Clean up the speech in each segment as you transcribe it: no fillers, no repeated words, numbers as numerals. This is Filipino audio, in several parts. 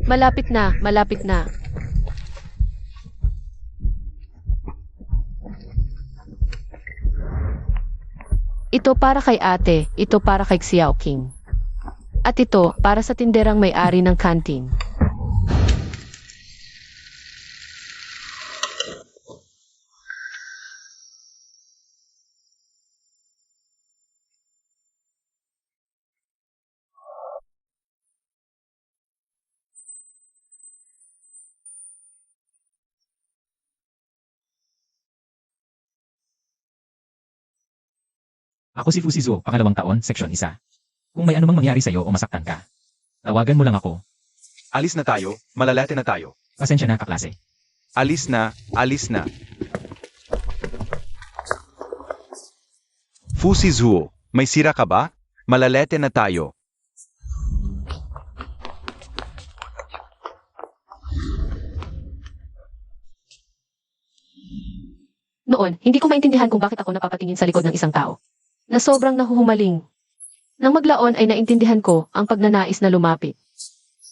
Malapit na, malapit na. Ito para kay ate, ito para kay Xiao King. At ito, para sa tinderang may-ari ng kantin. Ako si Fusizo, pangalawang taon, seksyon 1. Kung may anumang mangyari sa'yo o masaktan ka, tawagan mo lang ako. Alis na tayo, malalate na tayo. Pasensya na, kaklase. Alis na, alis na. Fusizuo, may sira ka ba? Malalete na tayo. Noon, hindi ko maintindihan kung bakit ako napapatingin sa likod ng isang tao na sobrang nahuhumaling. Nang maglaon ay naintindihan ko ang pagnanais na lumapit.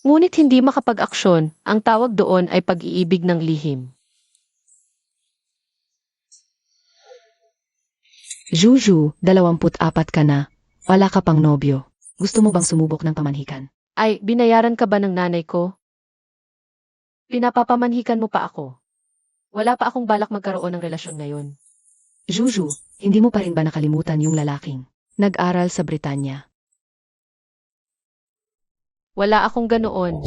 Ngunit hindi makapag-aksyon, ang tawag doon ay pag-iibig ng lihim. Juju, 24 ka na. Wala ka pang nobyo. Gusto mo bang sumubok ng pamanhikan? Ay, binayaran ka ba ng nanay ko? Pinapapamanhikan mo pa ako. Wala pa akong balak magkaroon ng relasyon ngayon. Juju, hindi mo pa rin ba nakalimutan yung lalaking nag-aral sa Britanya? Wala akong ganoon.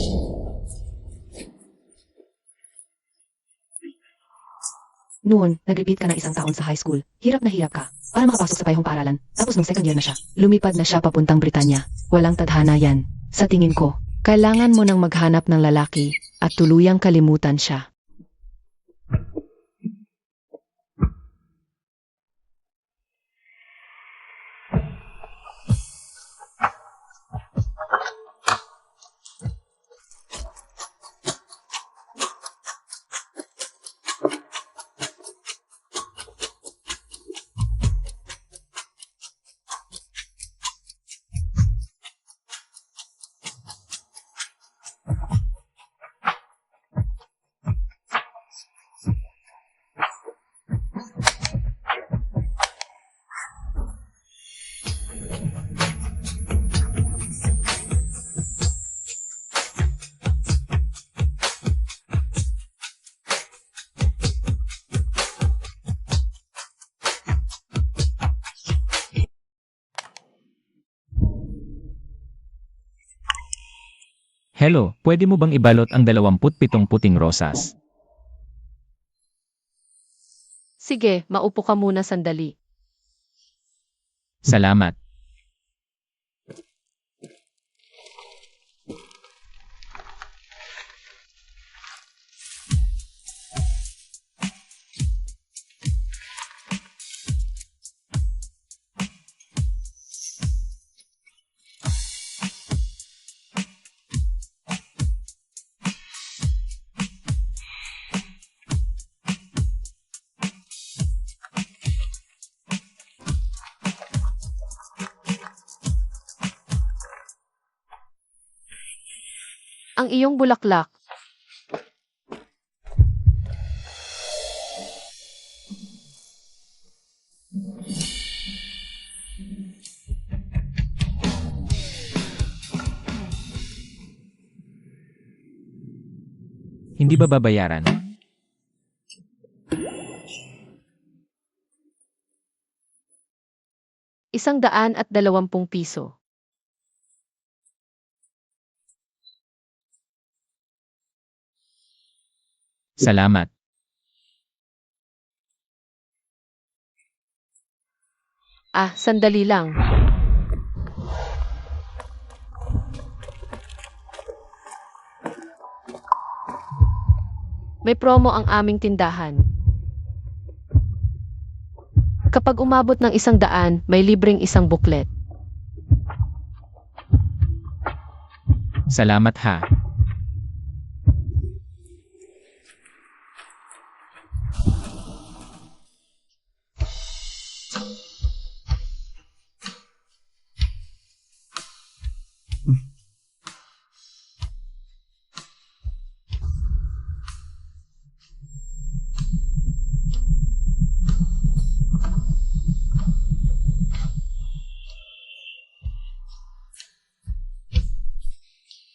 Noon, nag-repeat ka ng isang taon sa high school. Hirap na hirap ka para makapasok sa pahong paaralan. Tapos nung second year na siya, lumipad na siya papuntang Britanya. Walang tadhana yan. Sa tingin ko, kailangan mo nang maghanap ng lalaki at tuluyang kalimutan siya. Hello, pwede mo bang ibalot ang 27 puting rosas? Sige, maupo ka muna sandali. Salamat. Ang iyong bulaklak. Hindi ba babayaran? ₱120. Salamat. Ah, sandali lang. May promo ang aming tindahan. Kapag umabot ng 100, may libreng isang buklet. Salamat ha.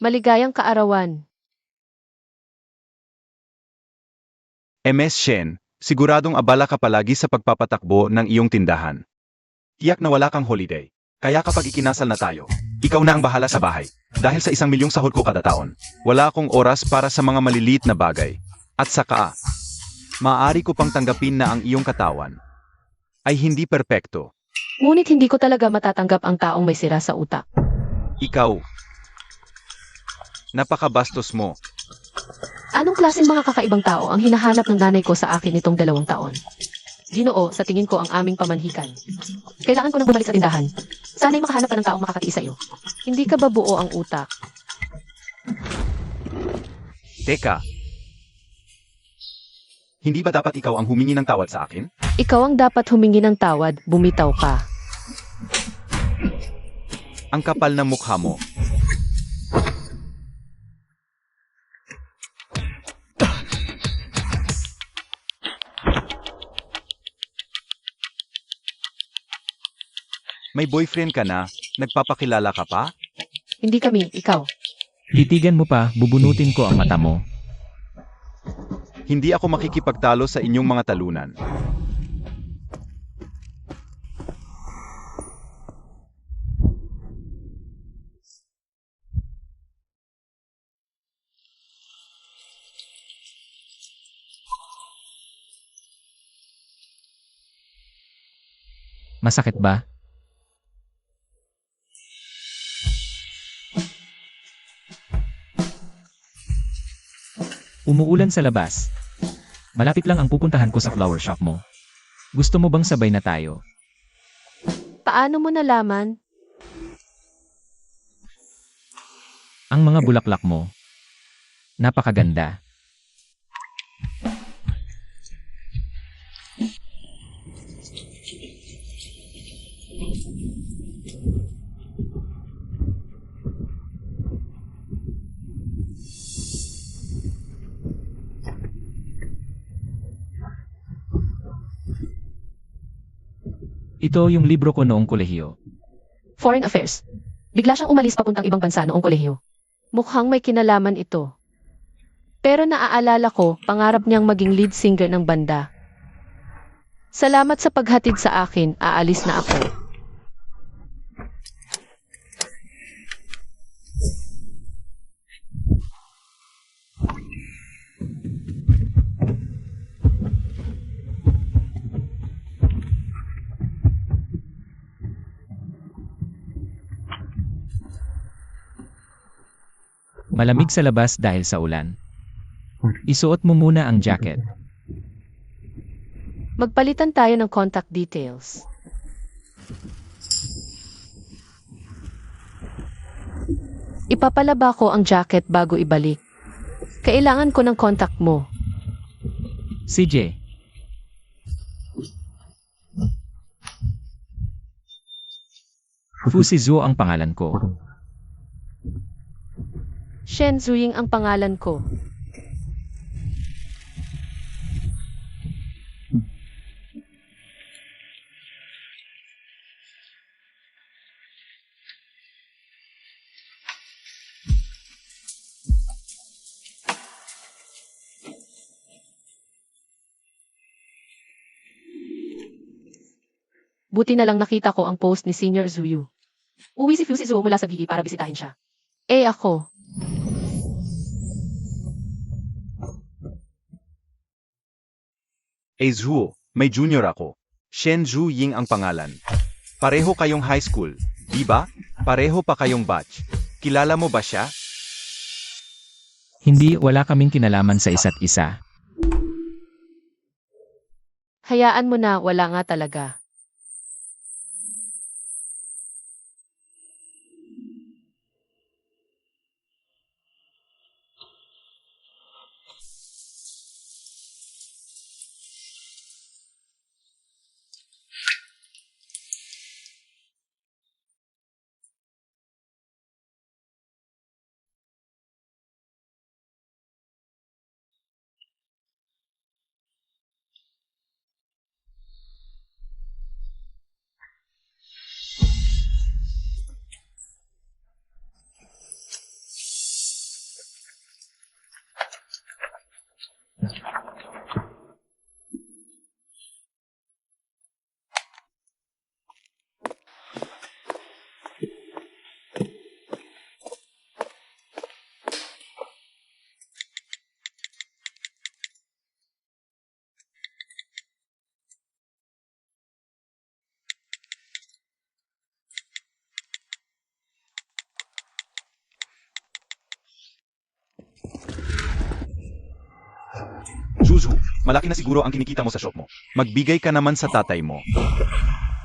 Maligayang kaarawan. MS Shen, siguradong abala ka palagi sa pagpapatakbo ng iyong tindahan. Tiyak na wala kang holiday. Kaya kapag ikinasal na tayo, ikaw na ang bahala sa bahay. Dahil sa 1 milyong sahod ko kada taon, wala akong oras para sa mga maliliit na bagay. At saka, maaari ko pang tanggapin na ang iyong katawan ay hindi perpekto. Ngunit hindi ko talaga matatanggap ang taong may sira sa utak. Ikaw, napakabastos mo. Anong klaseng mga kakaibang tao ang hinahanap ng nanay ko sa akin itong 2 taon? Ginoo, sa tingin ko ang aming pamanhikan. Kailangan ko nang bumalik sa tindahan. Sana'y makahanap ka ng taong makakatiis sa'yo. Hindi ka ba buo ang utak? Teka. Hindi ba dapat ikaw ang humingi ng tawad sa akin? Ikaw ang dapat humingi ng tawad, bumitaw ka. Ang kapal ng mukha mo. May boyfriend ka na? Nagpapakilala ka pa? Hindi kami, ikaw. Titigan mo pa, bubunutin ko ang mata mo. Hindi ako makikipagtalo sa inyong mga talunan. Masakit ba? Umuulan sa labas. Malapit lang ang pupuntahan ko sa flower shop mo. Gusto mo bang sabay na tayo? Paano mo nalaman? Ang mga bulaklak mo. Napakaganda. Ito yung libro ko noong kolehiyo. Foreign Affairs. Bigla siyang umalis papuntang ibang bansa noong kolehiyo. Mukhang may kinalaman ito. Pero naaalala ko, pangarap niyang maging lead singer ng banda. Salamat sa paghatid sa akin, aalis na ako. Malamig sa labas dahil sa ulan. Isuot mo muna ang jacket. Magpalitan tayo ng contact details. Ipapalaba ko ang jacket bago ibalik. Kailangan ko ng contact mo. CJ. Fusizuo ang pangalan ko. Shen Zuying ang pangalan ko. Buti na lang nakita ko ang post ni Senior Zuyu. Uwi si Fusizuo mula sa VE para bisitahin siya. Ako. Zuo, may junior ako. Shen Zhu Ying ang pangalan. Pareho kayong high school, di ba? Pareho pa kayong batch. Kilala mo ba siya? Hindi, wala kaming kinalaman sa isa't isa. Hayaan mo na, wala nga talaga. Zuzu, malaki na siguro ang kinikita mo sa shop mo. Magbigay ka naman sa tatay mo.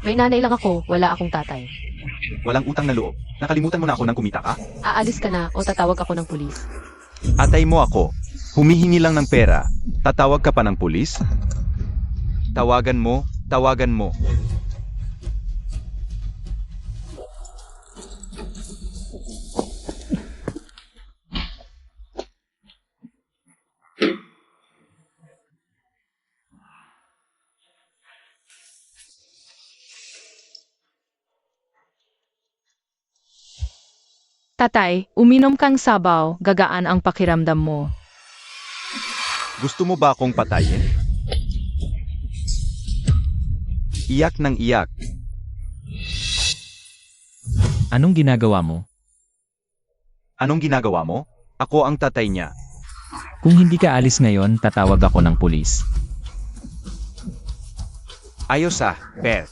May nanay lang ako, wala akong tatay. Walang utang na loob. Nakalimutan mo na ako nang kumita ka? Aalis ka na o tatawag ako ng pulis. Atay mo ako. Humihingi lang ng pera. Tatawag ka pa ng pulis? Tawagan mo, tawagan mo. Tatay, uminom kang sabaw, gagaan ang pakiramdam mo. Gusto mo ba akong patayin? Iyak ng iyak. Anong ginagawa mo? Anong ginagawa mo? Ako ang tatay niya. Kung hindi ka alis ngayon, tatawag ako ng pulis. Ayos Per.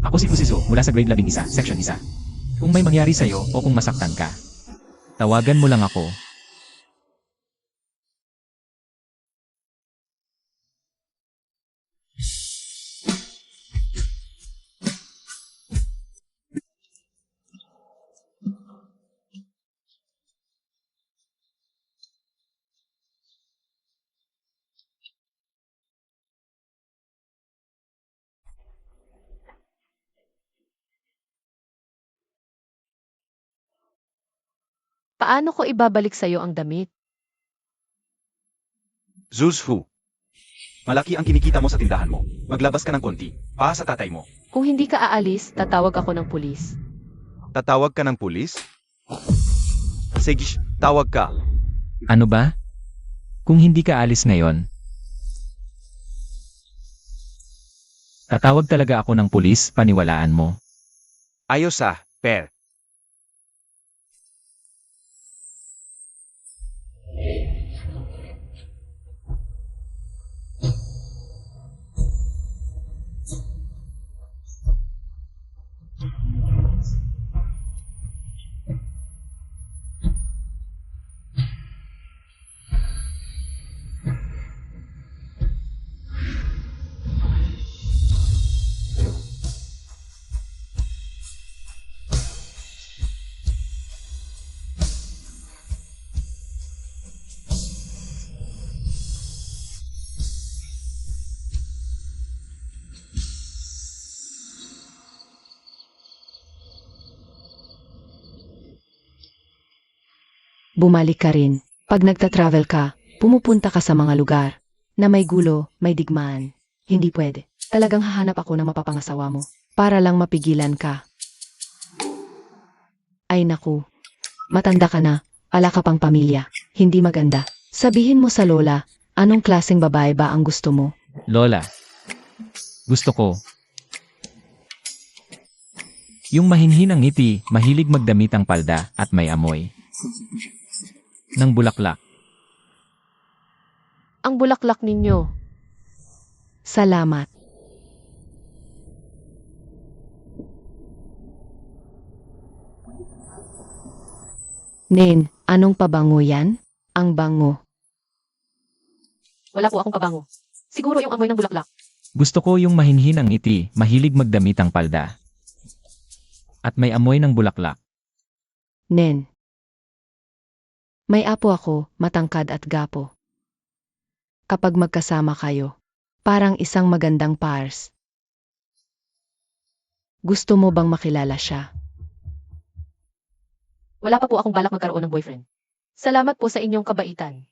Ako si Fusiso, mula sa grade 11, section 1. Kung may mangyari sa'yo o kung masaktan ka, tawagan mo lang ako. Paano ko ibabalik sa'yo ang damit? Zuzu. Malaki ang kinikita mo sa tindahan mo. Maglabas ka ng konti. Para sa tatay mo. Kung hindi ka aalis, tatawag ako ng pulis. Tatawag ka ng pulis? Sige, tawag ka. Ano ba? Kung hindi ka alis ngayon, tatawag talaga ako ng pulis, paniwalaan mo. Ayos Per. Bumalik ka rin. Pag nagta-travel ka, pumupunta ka sa mga lugar na may gulo, may digmaan. Hindi pwede. Talagang hahanap ako ng mapapangasawa mo para lang mapigilan ka. Ay naku, matanda ka na, ala ka pang pamilya, hindi maganda. Sabihin mo sa lola, anong klaseng babae ba ang gusto mo? Lola, gusto ko. Yung mahinhinang ngiti, mahilig magdamit ang palda at may amoy ng bulaklak. Ang bulaklak ninyo. Salamat. Nen, anong pabango yan? Ang bango. Wala po akong pabango. Siguro yung amoy ng bulaklak. Gusto ko yung mahinhinang ngiti, mahilig magdamit ang palda at may amoy ng bulaklak. Nen. May apo ako, matangkad at gapo. Kapag magkasama kayo, parang isang magandang pars. Gusto mo bang makilala siya? Wala pa po akong balak magkaroon ng boyfriend. Salamat po sa inyong kabaitan.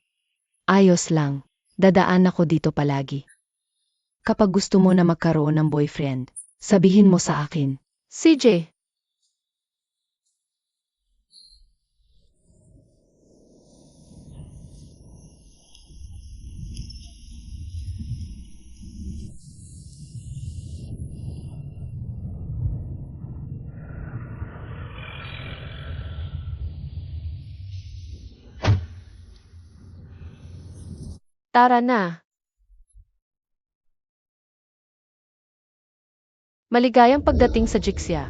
Ayos lang, dadaan ako dito palagi. Kapag gusto mo na magkaroon ng boyfriend, sabihin mo sa akin. CJ, Tara na. Maligayang pagdating sa Jixia.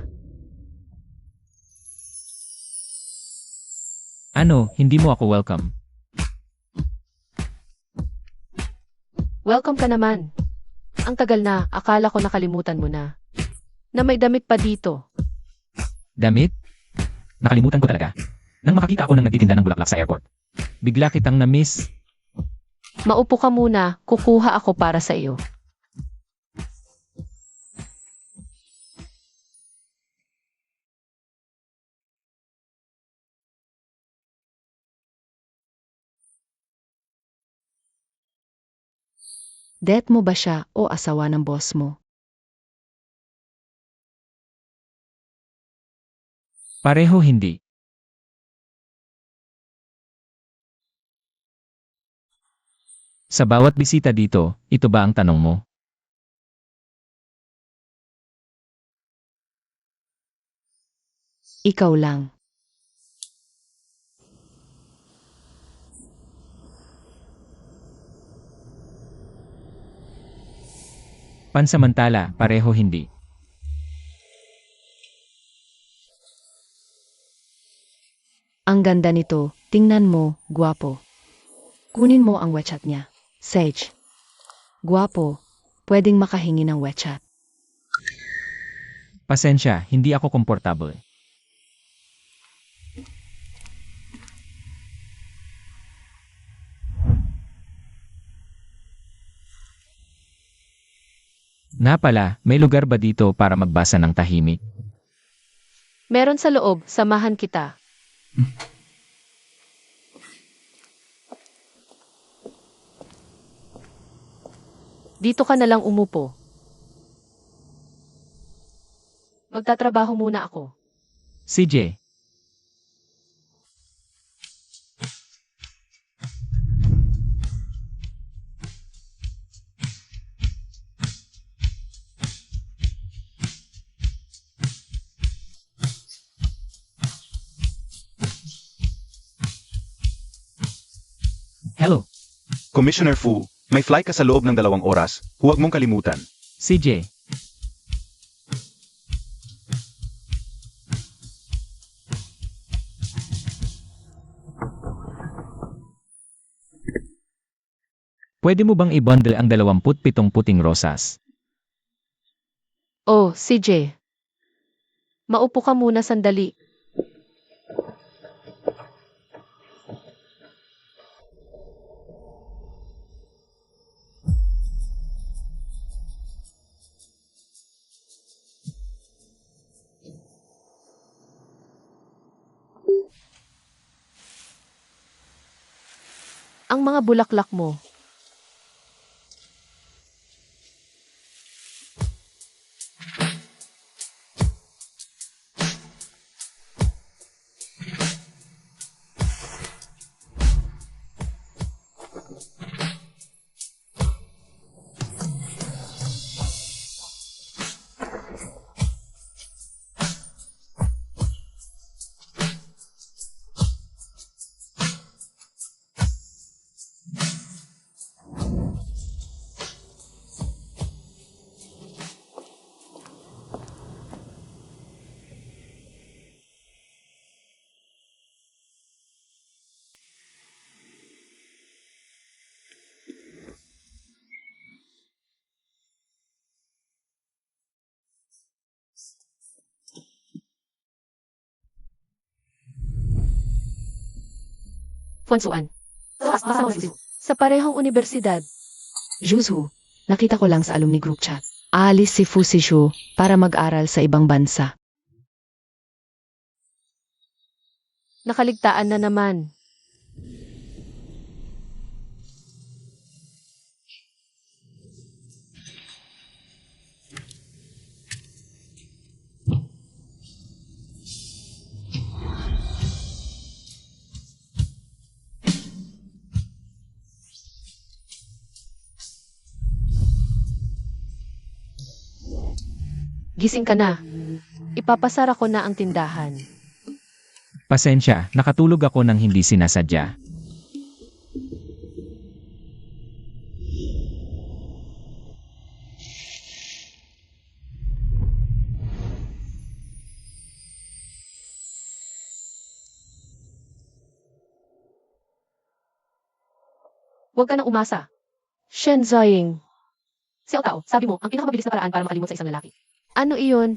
Ano, hindi mo ako welcome? Welcome ka naman. Ang tagal na, akala ko nakalimutan mo na. Na may damit pa dito. Damit? Nakalimutan ko talaga. Nang makakita ako ng nagtitinda ng bulaklak sa airport. Bigla kitang na-miss. Maupo ka muna, kukuha ako para sa iyo. Det mo ba siya o asawa ng boss mo? Pareho hindi. Sa bawat bisita dito, ito ba ang tanong mo? Ikaw lang. Pansamantala, pareho hindi. Ang ganda nito, tingnan mo, guwapo. Kunin mo ang WeChat niya. Sage. Guwapo, pwedeng makahingi ng WeChat. Pasensya, hindi ako komportable. Na pala, may lugar ba dito para magbasa ng tahimik? Meron sa loob, samahan kita. Dito ka na lang umupo. Magtatrabaho muna ako. CJ, hello, Commissioner Fu, may fly ka sa loob ng 2 oras. Huwag mong kalimutan. CJ. Pwede mo bang i-bundle ang 27 puting rosas? Oh, CJ. Maupo ka muna sandali. Ang mga bulaklak mo. Fonsuan. Sa parehong universidad. Juzhu, nakita ko lang sa alumni group chat. Aalis si Fu Sishu para mag-aral sa ibang bansa. Nakaligtaan na naman. Gising ka na. Ipapasara ko na ang tindahan. Pasensya, nakatulog ako ng hindi sinasadya. Huwag ka nang umasa. Shen Ziying. Si Otao, sabi mo, ang pinakamabilis na paraan para makalimot sa isang lalaki. Ano iyon?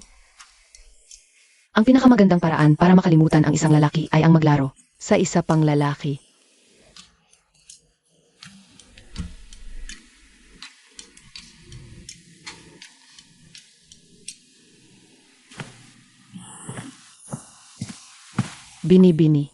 Ang pinakamagandang paraan para makalimutan ang isang lalaki ay ang maglaro sa isa pang lalaki. Bini-bini.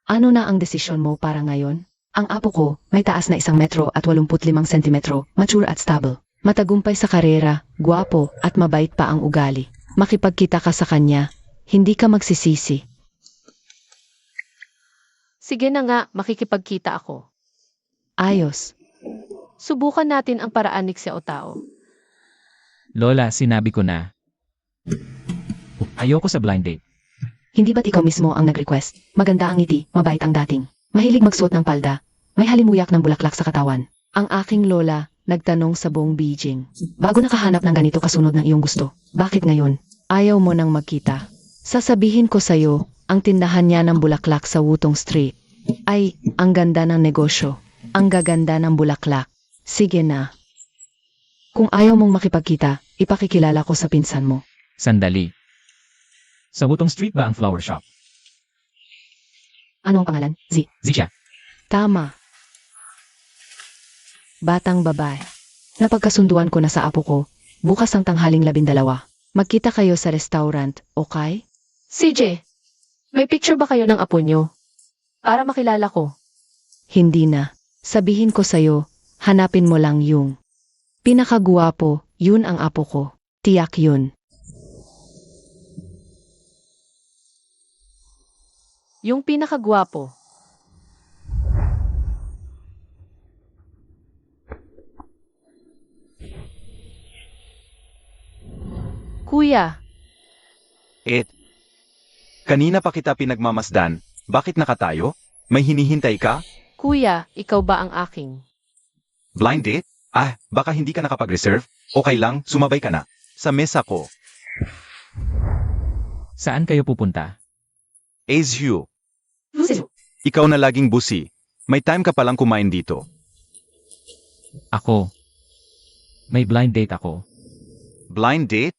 Ano na ang desisyon mo para ngayon? Ang apo ko may taas na 1 metro at 85 sentimetro, mature at stable. Matagumpay sa karera, guwapo at mabait pa ang ugali. Makipagkita ka sa kanya, hindi ka magsisisi. Sige na nga, makikipagkita ako. Ayos. Subukan natin ang paraan ni Xiao Tao. Lola, sinabi ko na. Ayoko sa blind date. Hindi ba't ikaw mismo ang nag-request? Maganda ang ngiti, mabait ang dating. Mahilig magsuot ng palda. May halimuyak ng bulaklak sa katawan. Ang aking lola, nagtanong sa buong Beijing. Bago nakahanap ng ganito kasunod ng iyong gusto, bakit ngayon? Ayaw mo nang magkita. Sasabihin ko sa'yo, ang tindahan niya ng bulaklak sa Wutong Street. Ay, ang ganda ng negosyo. Ang gaganda ng bulaklak. Sige na. Kung ayaw mong makipagkita, ipakikilala ko sa pinsan mo. Sandali. Sa Wutong Street ba ang flower shop? Ano ang pangalan? Zixia. Tama. Batang babae. Napagkasunduan ko na sa apo ko, bukas ang tanghaling 12. Magkita kayo sa restaurant, okay? CJ, may picture ba kayo ng apo nyo? Para makilala ko. Hindi na. Sabihin ko sa'yo, hanapin mo lang yung pinakaguwapo, yun ang apo ko. Tiyak yun. Yung pinakagwapo. Kuya, Kanina pa kita pinagmamasdan, bakit nakatayo? May hinihintay ka? kuya, ikaw ba ang aking? Blind date? Baka hindi ka nakapag-reserve? Okay lang, sumabay ka na. Sa mesa ko. Saan kayo pupunta? Azhu, Lucio. ikaw na laging busi. May time ka palang kumain dito. Ako. May blind date ako. Blind date?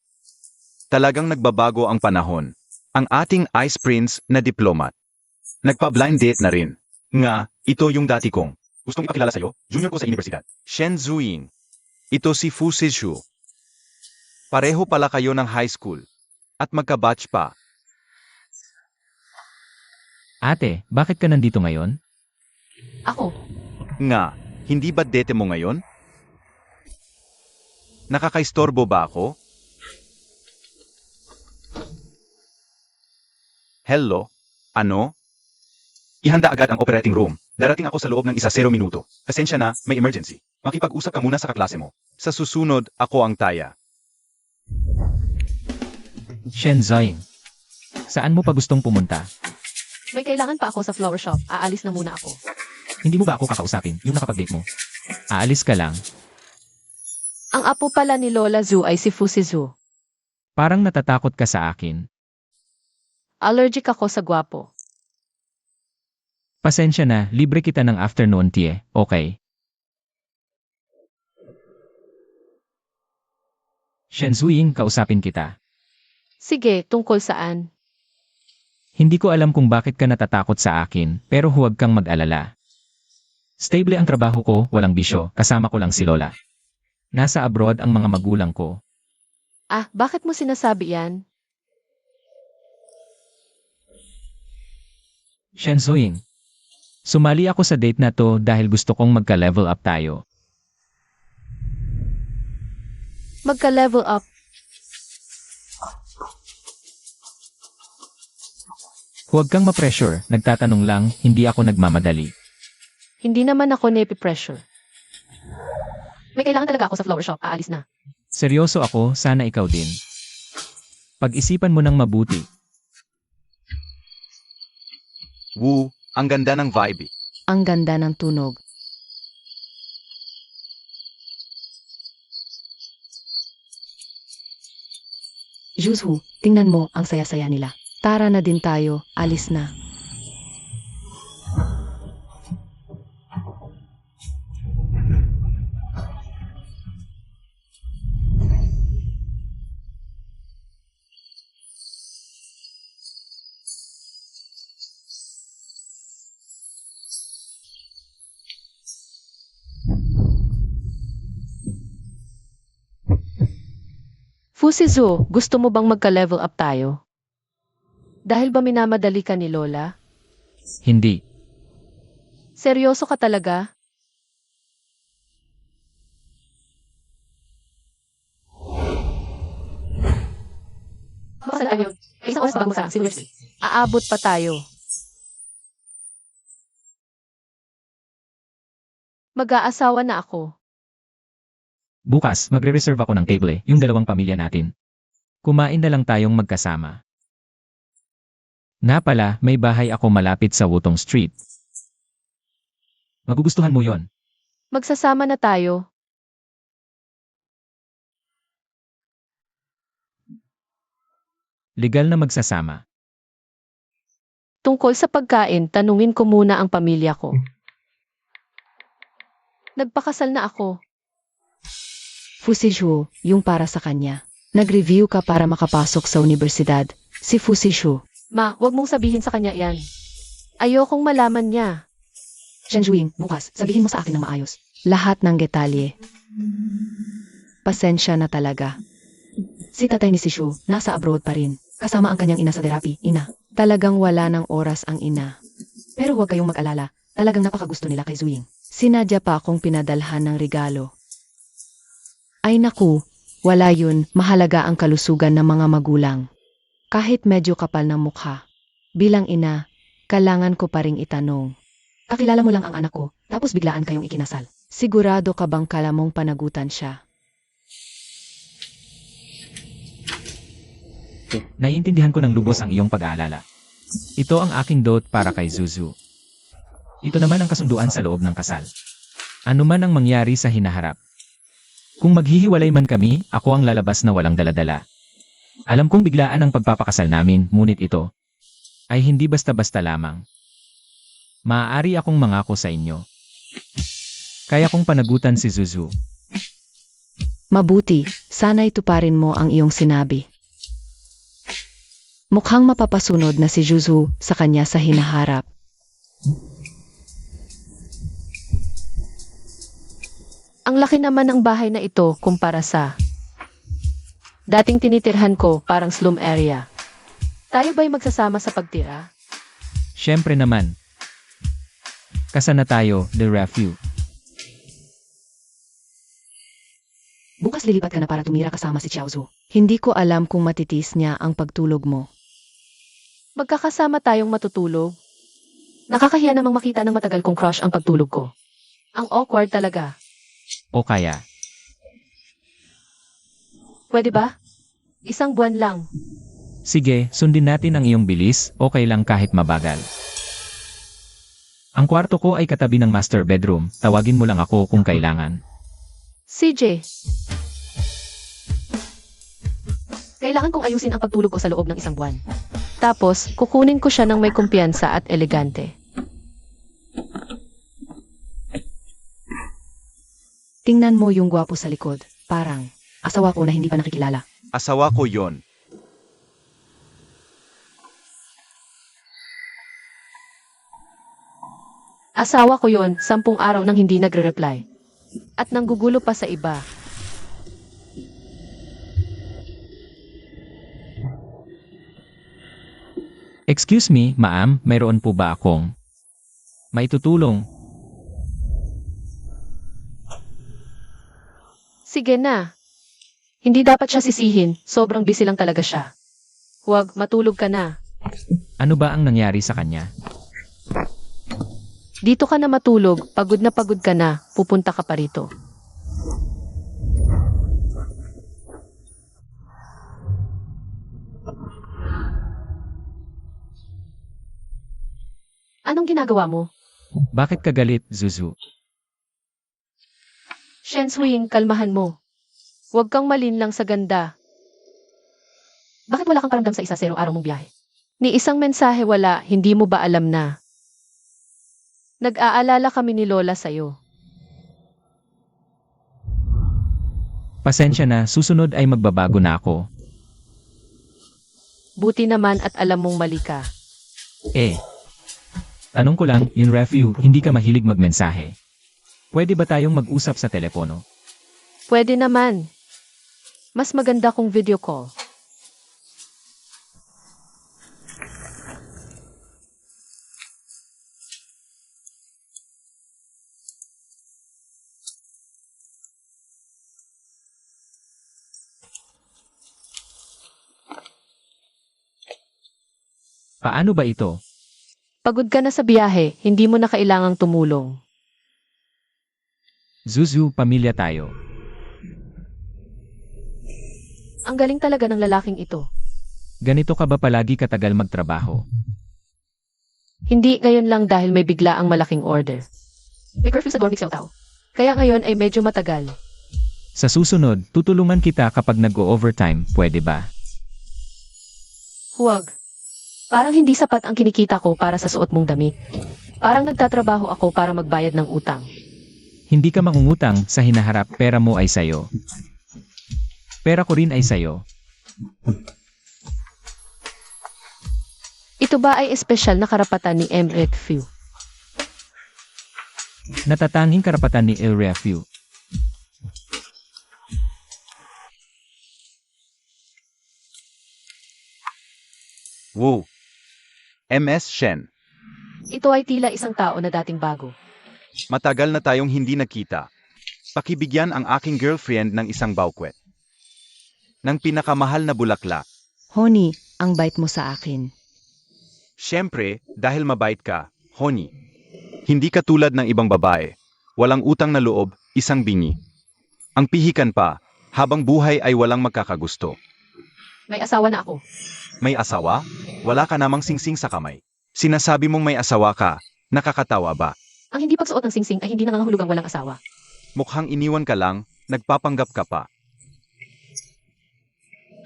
Talagang nagbabago ang panahon. Ang ating Ice Prince na diplomat. Nagpa-blind date na rin. Nga, ito yung dati kong. Gustong ipakilala sa'yo, junior ko sa universidad. Shen Zuying. Ito si Fu Sishu. Pareho pala kayo ng high school. At magka-batch pa. Ate, bakit ka nandito ngayon? Ako. Nga, hindi ba date mo ngayon? Nakakaistorbo ba ako? Hello? Ano? Ihanda agad ang operating room. Darating ako sa loob ng 0 minuto. Pasensya na, may emergency. Makipag-usap ka muna sa kaklase mo. Sa susunod, ako ang taya. Shen Ziying. Saan mo pa gustong pumunta? May kailangan pa ako sa flower shop. Aalis na muna ako. Hindi mo ba ako kakausapin, yung nakapag-date mo? Aalis ka lang. Ang apo pala ni Lola Zhu ay si Fu Zhu. Parang natatakot ka sa akin. Allergic ako sa gwapo. Pasensya na, libre kita ng afternoon tea, okay? Shen Ziying, kausapin kita. Sige, tungkol saan? Hindi ko alam kung bakit ka natatakot sa akin, pero huwag kang mag-alala. Stable ang trabaho ko, walang bisyo, kasama ko lang si Lola. Nasa abroad ang mga magulang ko. Bakit mo sinasabi yan? Shen Ziying. Sumali ako sa date na to dahil gusto kong magka-level up tayo. Magka-level up. Huwag kang ma-pressure, nagtatanong lang, hindi ako nagmamadali. Hindi naman ako nepi-pressure. May kailangan talaga ako sa flower shop. Aalis na. Seryoso ako, sana ikaw din. Pag-isipan mo ng mabuti. Woo, ang ganda ng vibe. Ang ganda ng tunog. Juzhu, tingnan mo, ang saya-saya nila. Tara na din tayo, alis na. Fusizu, gusto mo bang magka-level up tayo? Dahil ba minamadali ka ni Lola? Hindi. Seryoso ka talaga? Baka tayo. Isang oras pa bago sa siguro. Aabot pa tayo. Mag-aasawa na ako. Bukas, magre-reserve ako ng table, yung dalawang pamilya natin. Kumain na lang tayong magkasama. Na pala, may bahay ako malapit sa Wutong Street. Magugustuhan mo yon. Magsasama na tayo. Legal na magsasama. Tungkol sa pagkain, tanungin ko muna ang pamilya ko. Nagpakasal na ako. Fusiju, yung para sa kanya. Nag-review ka para makapasok sa universidad. Si Fusiju. Ma, wag mong sabihin sa kanya yan. Ayokong malaman niya. Shenjuing, bukas, sabihin mo sa akin ng maayos. Lahat ng detalye. Pasensya na talaga. Si tatay ni Sishu, nasa abroad pa rin. Kasama ang kanyang ina sa therapy, ina. Talagang wala ng oras ang ina. Pero huwag kayong mag-alala, talagang napakagusto nila kay Zuing. Sinadya pa akong pinadalhan ng regalo. Ay naku, wala yun, mahalaga ang kalusugan ng mga magulang. Kahit medyo kapal ng mukha. Bilang ina, kailangan ko pa ring itanong. Kakilala mo lang ang anak ko, tapos biglaan kayong ikinasal. Sigurado ka bang kala mong panagutan siya? Naiintindihan ko ng lubos ang iyong pag-aalala. Ito ang aking dot para kay Zuzu. Ito naman ang kasunduan sa loob ng kasal. Ano man ang mangyari sa hinaharap. Kung maghihiwalay man kami, ako ang lalabas na walang daladala. Alam kong biglaan ang pagpapakasal namin, ngunit ito ay hindi basta-basta lamang. Maaari akong mangako sa inyo. Kaya kong panagutan si Zuzu. Mabuti, sana'y tuparin mo ang iyong sinabi. Mukhang mapapasunod na si Zuzu sa kanya sa hinaharap. Ang laki naman ng bahay na ito kumpara sa dating tinitirhan ko, parang slum area. Tayo ba'y magsasama sa pagtira? Siyempre naman. Kasana tayo, the refu. Bukas lilipat ka na para tumira kasama si Xiaozu. Hindi ko alam kung matitis niya ang pagtulog mo. Magkakasama tayong matutulog? Nakakahiya namang makita ng matagal kong crush ang pagtulog ko. Ang awkward talaga. O kaya, Pwede ba? Isang buwan lang. sige, sundin natin ang iyong bilis, okay lang kahit mabagal. Ang kwarto ko ay katabi ng master bedroom, tawagin mo lang ako kung kailangan. CJ. Kailangan kong ayusin ang pagtulog ko sa loob ng isang buwan. Tapos, kukunin ko siya ng may kumpiyansa at elegante. Tingnan mo yung gwapo sa likod. Parang, asawa ko na hindi pa nakikilala. Asawa ko yon. Asawa ko yon, 10 araw nang hindi nagre-reply. At nanggugulo pa sa iba. Excuse me, ma'am, mayroon po ba akong maitutulong? Sige na. Hindi dapat siya sisihin, sobrang busy lang talaga siya. Huwag, matulog ka na. Ano ba ang nangyari sa kanya? Dito ka na matulog, pagod ka na, pupunta ka pa rito. Anong ginagawa mo? Bakit ka galit, Zuzu? Shenswing, kalmahan mo. Huwag kang malinlang sa ganda. Bakit wala kang paramdam sa 0 araw mong biyahe? Ni isang mensahe wala, hindi mo ba alam na? Nag-aalala kami ni Lola sa'yo. Pasensya na, susunod ay magbabago na ako. Buti naman at alam mong mali ka. Tanong ko lang, in review, hindi ka mahilig magmensahe. Pwede ba tayong mag-usap sa telepono? Pwede naman. Mas maganda kung video call. Paano ba ito? Pagod ka na sa biyahe, hindi mo na kailangang tumulong. Zuzu, pamilya tayo. Ang galing talaga ng lalaking ito. Ganito ka ba palagi katagal magtrabaho? Hindi ngayon lang dahil may bigla ang malaking order. May curfew sa Dormix tao. Kaya ngayon ay medyo matagal. Sa susunod, tutulungan kita kapag nag-o-overtime, pwede ba? Huwag. Parang hindi sapat ang kinikita ko para sa suot mong damit. Parang nagtatrabaho ako para magbayad ng utang. Hindi ka mangungutang sa hinaharap, pera mo ay sayo. Pera ko rin ay sayo. Ito ba ay espesyal na karapatan ni MREFU? Natatanging karapatan ni El Refu. Woo! MS Shen, Ito ay tila isang tao na dating bago. matagal na tayong hindi nakita. Pakibigyan ang aking girlfriend ng isang baukwet. Ng pinakamahal na bulaklak. Honey, ang bait mo sa akin. Siyempre, dahil mabait ka, honey. Hindi ka tulad ng ibang babae. Walang utang na loob, isang bingi. Ang pihikan pa, habang buhay ay walang magkakagusto. May asawa na ako. May asawa? Wala ka namang singsing sa kamay. Sinasabi mong may asawa ka, nakakatawa ba? Ang hindi pagsuot ng singsing ay hindi nangangahulugang walang asawa. Mukhang iniwan ka lang, nagpapanggap ka pa.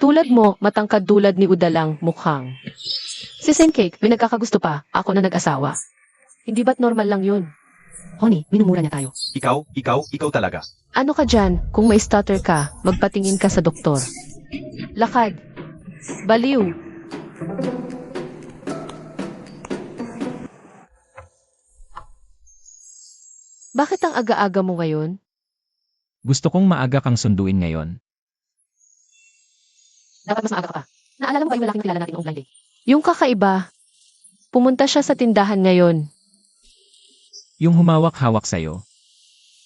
Tulad mo, matangkad tulad ni Udalang mukhang. Si Cake, may nagkakagusto pa, ako na nag-asawa. Hindi ba't normal lang yun? Honey, minumura niya tayo. Ikaw talaga. Ano ka dyan, kung may stutter ka, magpatingin ka sa doktor. Lakad. Baliw. Bakit ang aga-aga mo ngayon? Gusto kong maaga kang sunduin ngayon. Dapat mas maaga ka pa. Naalala mo ba yung lalaking nakilala natin noong blind date? Yung kakaiba. Pumunta siya sa tindahan ngayon. Yung humawak-hawak sa'yo.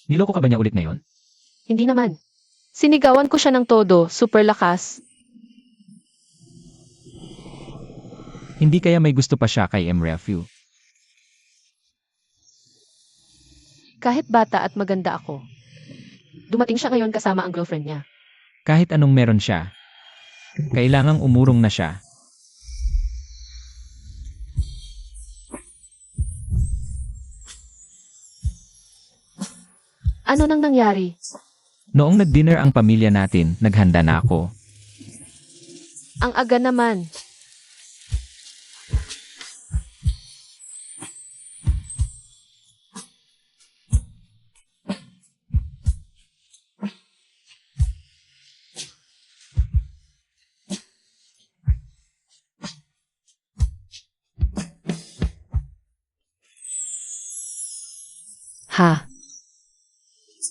Niloko ka ba niya ulit ngayon? Hindi naman. Sinigawan ko siya ng todo, super lakas. Hindi kaya may gusto pa siya kay MREFU. Kahit bata at maganda ako. Dumating siya ngayon kasama ang girlfriend niya. Kahit anong meron siya. Kailangang umurong na siya. Ano nang nangyari? Noong nag-dinner ang pamilya natin, naghanda na ako. Ang aga naman. Ha?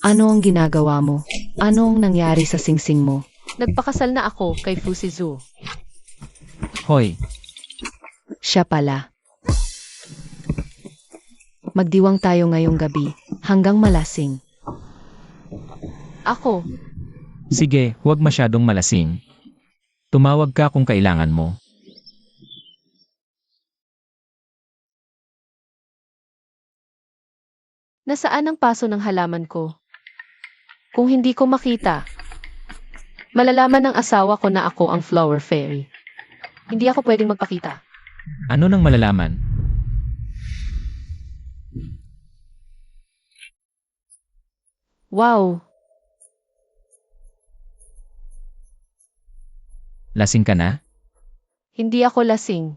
Ano ang ginagawa mo? Ano ang nangyari sa singsing mo? Nagpakasal na ako kay Fusizu. Hoy, Siya pala. Magdiwang tayo ngayong gabi, hanggang malasing. Ako, sige, huwag masyadong malasing. Tumawag ka kung kailangan mo. nasaan ang paso ng halaman ko? Kung hindi ko makita, malalaman ng asawa ko na ako ang flower fairy. Hindi ako pwedeng magpakita. Ano nang malalaman? Wow, Lasing ka na? hindi ako lasing.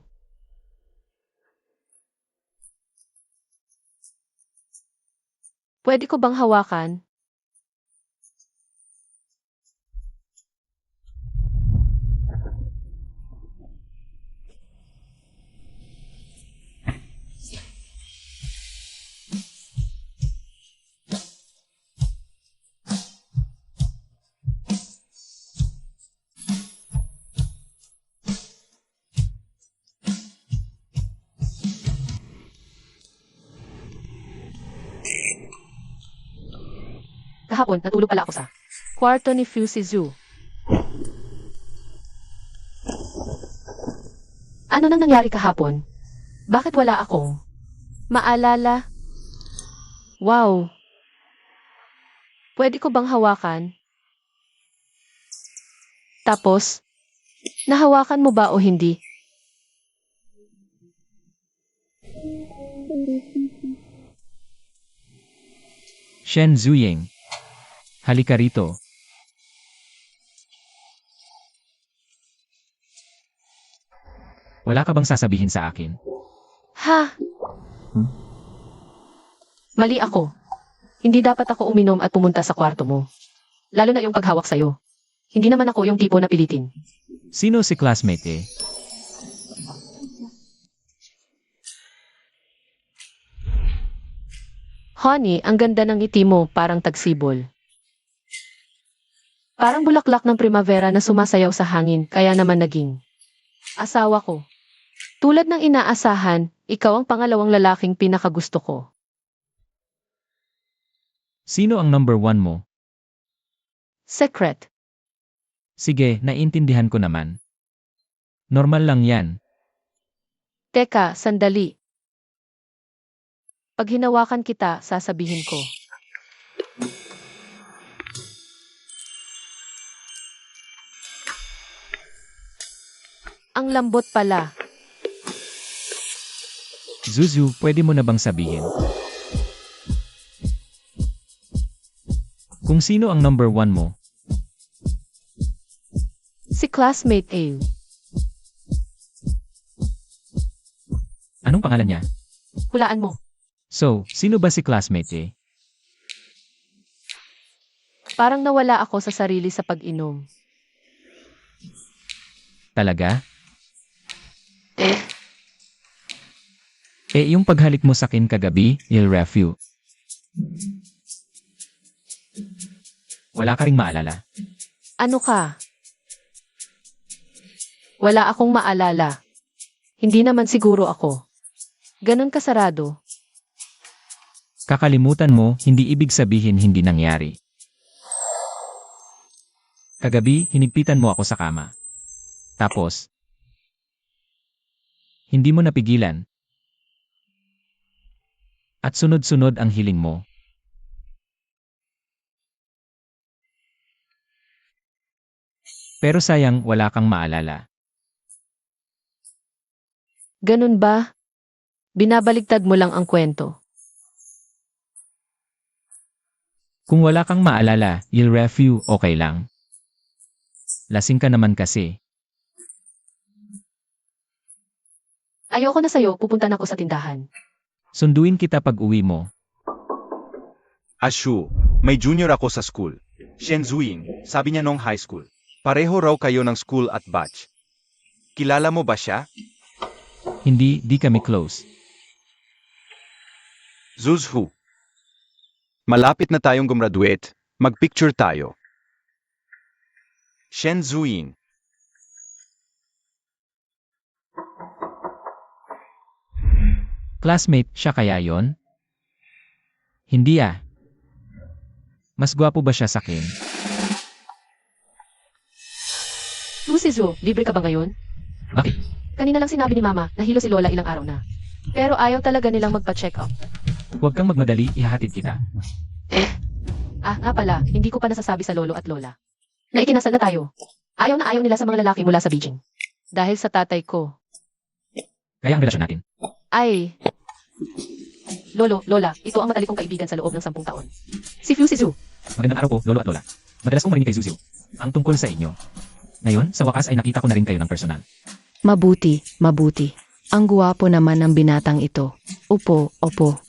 Pwede ko bang hawakan? Kahapon, natulog pala ako sa kwarto ni Fusizu. Ano nang nangyari kahapon? Bakit wala akong maalala? Wow. Pwede ko bang hawakan? Tapos, nahawakan mo ba o hindi? Shen Zuying. Halika rito. Wala ka bang sasabihin sa akin? Ha? Mali ako. Hindi dapat ako uminom at pumunta sa kwarto mo. Lalo na yung paghawak sa'yo. Hindi naman ako yung tipo na pilitin. Sino si classmate eh? Honey, ang ganda ng ngiti mo, parang tagsibol. Parang bulaklak ng primavera na sumasayaw sa hangin, kaya naman naging asawa ko. Tulad ng inaasahan, ikaw ang pangalawang lalaking pinakagusto ko. Sino ang number 1 mo? Secret. Sige, naiintindihan ko naman. Normal lang yan. Teka, sandali. Pag hinawakan kita, sasabihin ko. Ang lambot pala. Zuzu, pwede mo na bang sabihin? Kung sino ang number 1 mo? Si classmate A. Anong pangalan niya? Hulaan mo. So, sino ba si classmate eh? Parang nawala ako sa sarili sa pag-inom. Talaga? Eh, Yung paghalik mo sa akin kagabi, il refu. Wala ka ring maalala. ano ka? Wala akong maalala. Hindi naman siguro ako. Ganon kasarado. Kakalimutan mo, hindi ibig sabihin hindi nangyari. Kagabi, hinigpitan mo ako sa kama. Tapos, hindi mo napigilan. At sunod-sunod ang hiling mo. Pero sayang, wala kang maalala. Ganun ba? Binabaligtad mo lang ang kwento. Kung wala kang maalala, il refu, okay lang. Lasing ka naman kasi. Ayoko na sa'yo, pupunta na ako sa tindahan. Sunduin kita pag uwi mo. Ashu, may junior ako sa school. Shenzhuing, sabi niya nung high school. Pareho raw kayo ng school at batch. Kilala mo ba siya? Hindi, di kami close. Zuzhu. Malapit na tayong gumraduate, magpicture tayo. Shenzhuing. Classmate, siya kaya yon? Hindi ah. Mas gwapo ba siya sa akin? Susizu, libre ka ba ngayon? Bakit? Kanina lang sinabi ni Mama, nahilo si Lola ilang araw na. Pero ayaw talaga nilang magpa-check up. Huwag kang magmadali, ihahatid kita. Nga pala, hindi ko pa nasasabi sa Lolo at Lola. Na ikinasal na tayo. Ayaw na ayaw nila sa mga lalaki mula sa Beijing. Dahil sa tatay ko. Kaya ang relasyon natin. Ay. Lolo, Lola, ito ang matalikong kaibigan sa loob ng 10 taon. Si Fusizu. Magandang araw po, Lolo at Lola. Madalas kong marinig kay Zuzu ang tungkol sa inyo. Ngayon, sa wakas ay nakita ko na rin kayo ng personal. Mabuti, mabuti. Ang guwapo naman ng binatang ito. Opo, opo.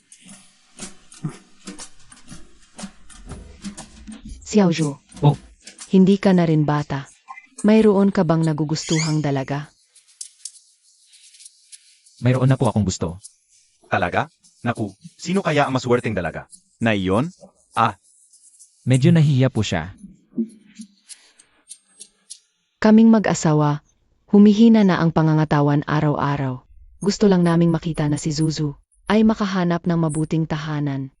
Xiaozhu. Oh. Hindi ka na rin bata. Mayroon ka bang nagugustuhang dalaga? Mayroon na po akong gusto. Talaga? Naku, sino kaya ang maswerteng dalaga? Na iyon? Medyo nahihiya po siya. Kaming mag-asawa, humihina na ang pangangatawan araw-araw. Gusto lang naming makita na si Zuzu ay makahanap ng mabuting tahanan.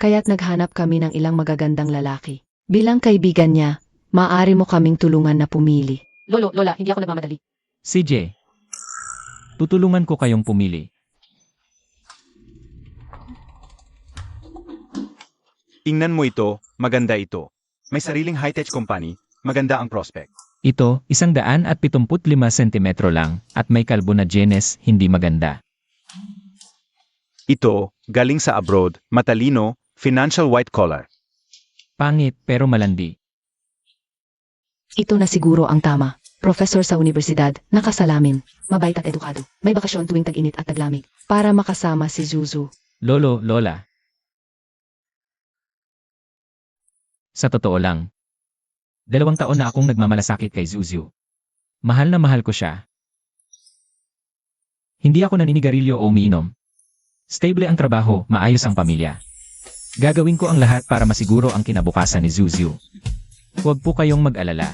kaya't naghanap kami ng ilang magagandang lalaki. Bilang kaibigan niya, maaari mo kaming tulungan na pumili. Lolo, Lola, hindi ako nagmamadali. CJ, tutulungan ko kayong pumili. Tingnan mo ito, maganda ito. May sariling high-tech company, maganda ang prospect. Ito, 175 sentimetro lang, at may kalbo na jenes, hindi maganda. Ito, galing sa abroad, matalino, financial white collar. Pangit, pero malandi. Ito na siguro ang tama. Professor sa universidad, nakasalamin, mabait at edukado. May bakasyon tuwing tag-init at taglamig. Para makasama si Zuzu. Lolo, Lola. Sa totoo lang, 2 taon na akong nagmamalasakit kay Zuzu. Mahal na mahal ko siya. Hindi ako naninigarilyo o umiinom. Stable ang trabaho, maayos ang pamilya. Gagawin ko ang lahat para masiguro ang kinabukasan ni Zuzu. Huwag po kayong mag-alala.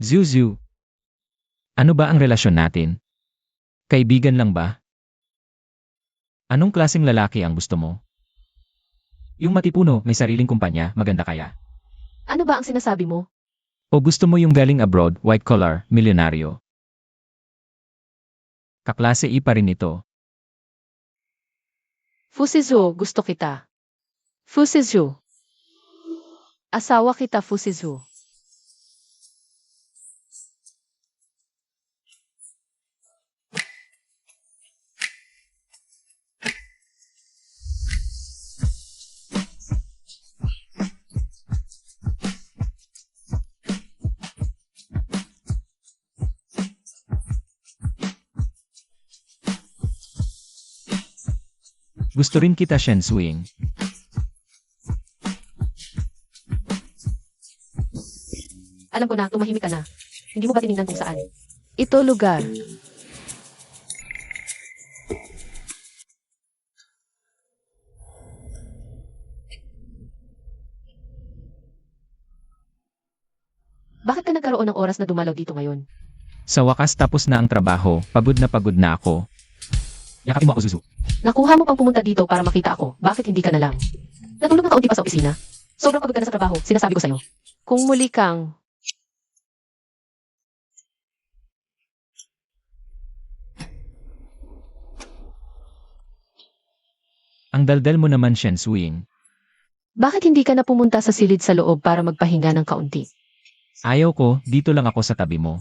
Zuzu, ano ba ang relasyon natin? Kaibigan lang ba? Anong klaseng lalaki ang gusto mo? Yung matipuno, may sariling kumpanya, maganda kaya? Ano ba ang sinasabi mo? O gusto mo yung galing abroad, white collar, milyonaryo? Kaklase I pa rin ito. Fusizu, gusto kita. Fusizu. Asawa kita, Fusizu. Gusto rin kita, Shen Swing. Alam ko na, tumahimik ka na. Hindi mo ba tinignan kung saan? Ito lugar. Bakit ka nagkaroon ng oras na dumalaw dito ngayon? Sa wakas tapos na ang trabaho, pagod na ako. Yakapin mo ako, Zuzu. Nakuha mo pang pumunta dito para makita ako. Bakit hindi ka na lang? Natulog na kaunti pa sa opisina. Sobrang pagod ka na sa trabaho, sinasabi ko sa'yo. Kung muli kang Ang daldal mo naman, Shen Swing. Bakit hindi ka na pumunta sa silid sa loob para magpahinga ng kaunti? Ayaw ko, dito lang ako sa tabi mo.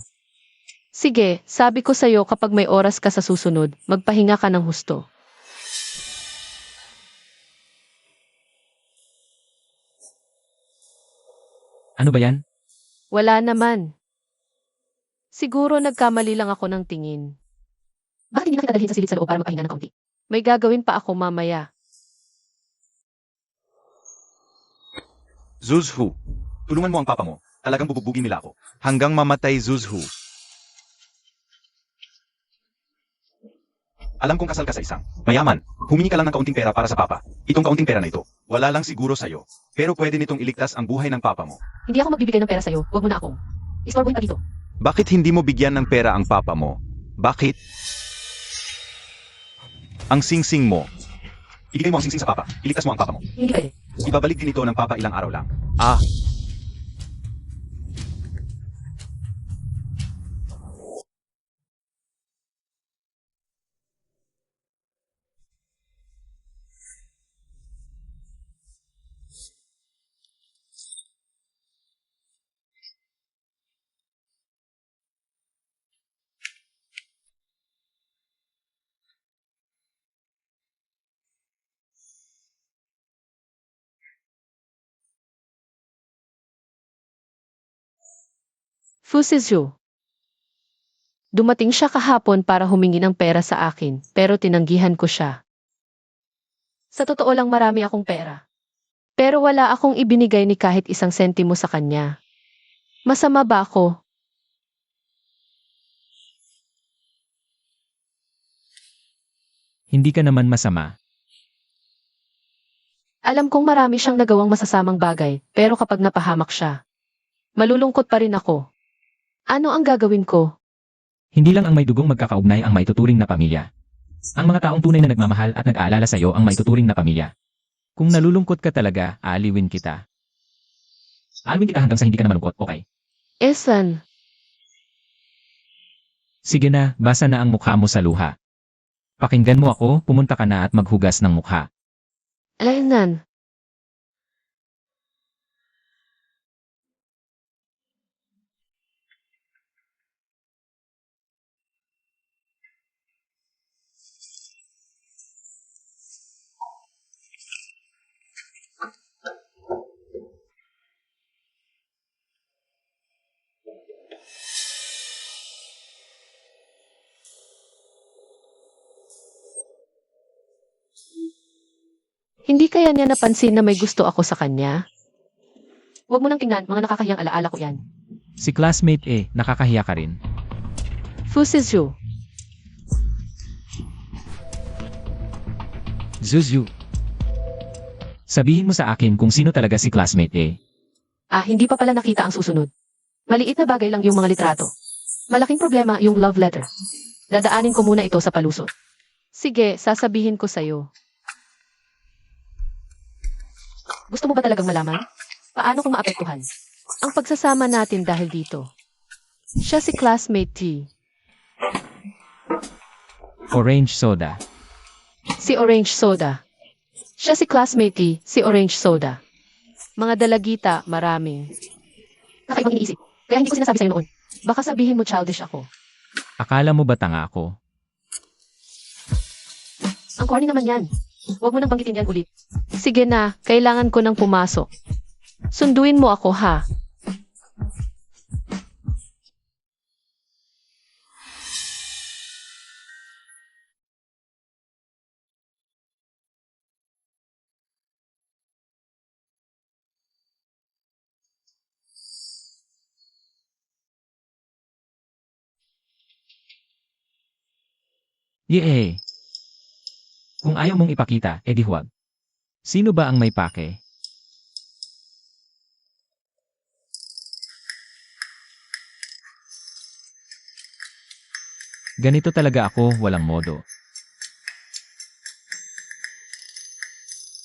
Sige, sabi ko sa'yo kapag may oras ka sa susunod, magpahinga ka ng husto. Ano ba yan? Wala naman. Siguro nagkamali lang ako ng tingin. Bakit hindi na kita dalhin sa silid sa loob para magpahinga ng kaunti? May gagawin pa ako mamaya. Zuzhu, tulungan mo ang papa mo. Talagang bububugin nila ako. Hanggang mamatay, Zuzhu. Alam kong kasal ka sa isang mayaman. Humingi ka lang ng kaunting pera para sa papa. Itong kaunting pera na ito, wala lang siguro sa'yo. Pero pwede nitong iligtas ang buhay ng papa mo. Hindi ako magbibigay ng pera sa'yo. Huwag mo na akong. Istorbohin pa dito. Bakit hindi mo bigyan ng pera ang papa mo? Bakit? Ang singsing mo. Ibigay mo ang singsing sa papa. Iligtas mo ang papa mo. Hindi pwede. Ibabalik din ito ng papa ilang araw lang. Fusizu. Dumating siya kahapon para humingi ng pera sa akin, pero tinanggihan ko siya. Sa totoo lang marami akong pera. Pero wala akong ibinigay ni kahit isang sentimo sa kanya. Masama ba ako? Hindi ka naman masama. Alam kong marami siyang nagawang masasamang bagay, pero kapag napahamak siya, malulungkot pa rin ako. Ano ang gagawin ko? Hindi lang ang may dugong magkakaugnay ang maituturing na pamilya. Ang mga taong tunay na nagmamahal at nag-aalala sa iyo ang maituturing na pamilya. Kung nalulungkot ka talaga, aaliwin kita. Aaliwin kita hanggang sa hindi ka na malungkot, okay? Esan, Sige na, basa na ang mukha mo sa luha. Pakinggan mo ako, pumunta ka na at maghugas ng mukha. Alaynan. Hindi kaya niya napansin na may gusto ako sa kanya? Huwag mo nang tingnan, mga nakakahiyang alaala ko yan. Si classmate nakakahiya ka rin. Fusizhu, Zuzu. Sabihin mo sa akin kung sino talaga si classmate hindi pa pala nakita ang susunod. Maliit na bagay lang yung mga litrato. Malaking problema yung love letter. Dadaanin ko muna ito sa palusot. Sige, sasabihin ko sa'yo. Gusto mo ba talagang malaman? Paano kung maapektuhan? Ang pagsasama natin dahil dito. Siya si classmate T. Orange soda. Si Orange Soda. Siya si classmate T, si Orange Soda. Mga dalagita, marami. Kakaibang iniisip. Kaya hindi ko sinasabi sa'yo noon. Baka sabihin mo childish ako. Akala mo ba tanga ako? Ang corny naman yan. Huwag mo nang banggitin yan ulit. Sige na, kailangan ko nang pumasok. Sunduin mo ako ha. Yee. Kung ayaw mong ipakita, edi huwag. Sino ba ang may pake? Ganito talaga ako, walang modo.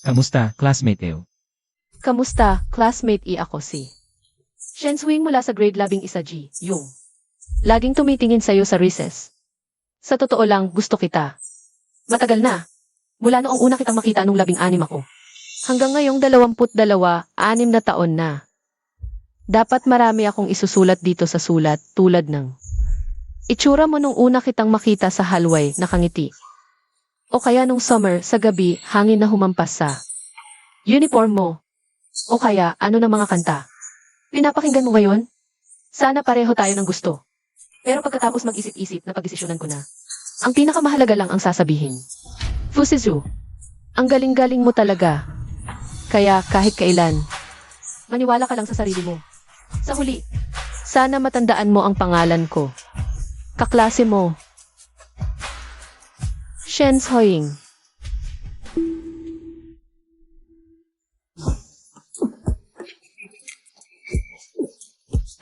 Kamusta, classmate Eo? Kamusta, classmate ako si. Shenswing mula sa grade 11 G, yung. Laging tumitingin sa'yo sa recess. Sa totoo lang, gusto kita. Matagal na. Mula noong una kitang makita nung 16 ako. Hanggang ngayong 22, 6 na taon na. Dapat marami akong isusulat dito sa sulat tulad ng itsura mo nung una kitang makita sa hallway, nakangiti. O kaya nung summer, sa gabi, hangin na humampas sa uniform mo. O kaya, ano ng mga kanta. Pinapakinggan mo ngayon? Sana pareho tayo ng gusto. Pero pagkatapos mag-isip-isip, napagdesisyonan ko na. Ang pinakamahalaga lang ang sasabihin. Fusizu, ang galing-galing mo talaga. Kaya kahit kailan, maniwala ka lang sa sarili mo. Sa huli, sana matandaan mo ang pangalan ko. Kaklase mo. Shen Hoying.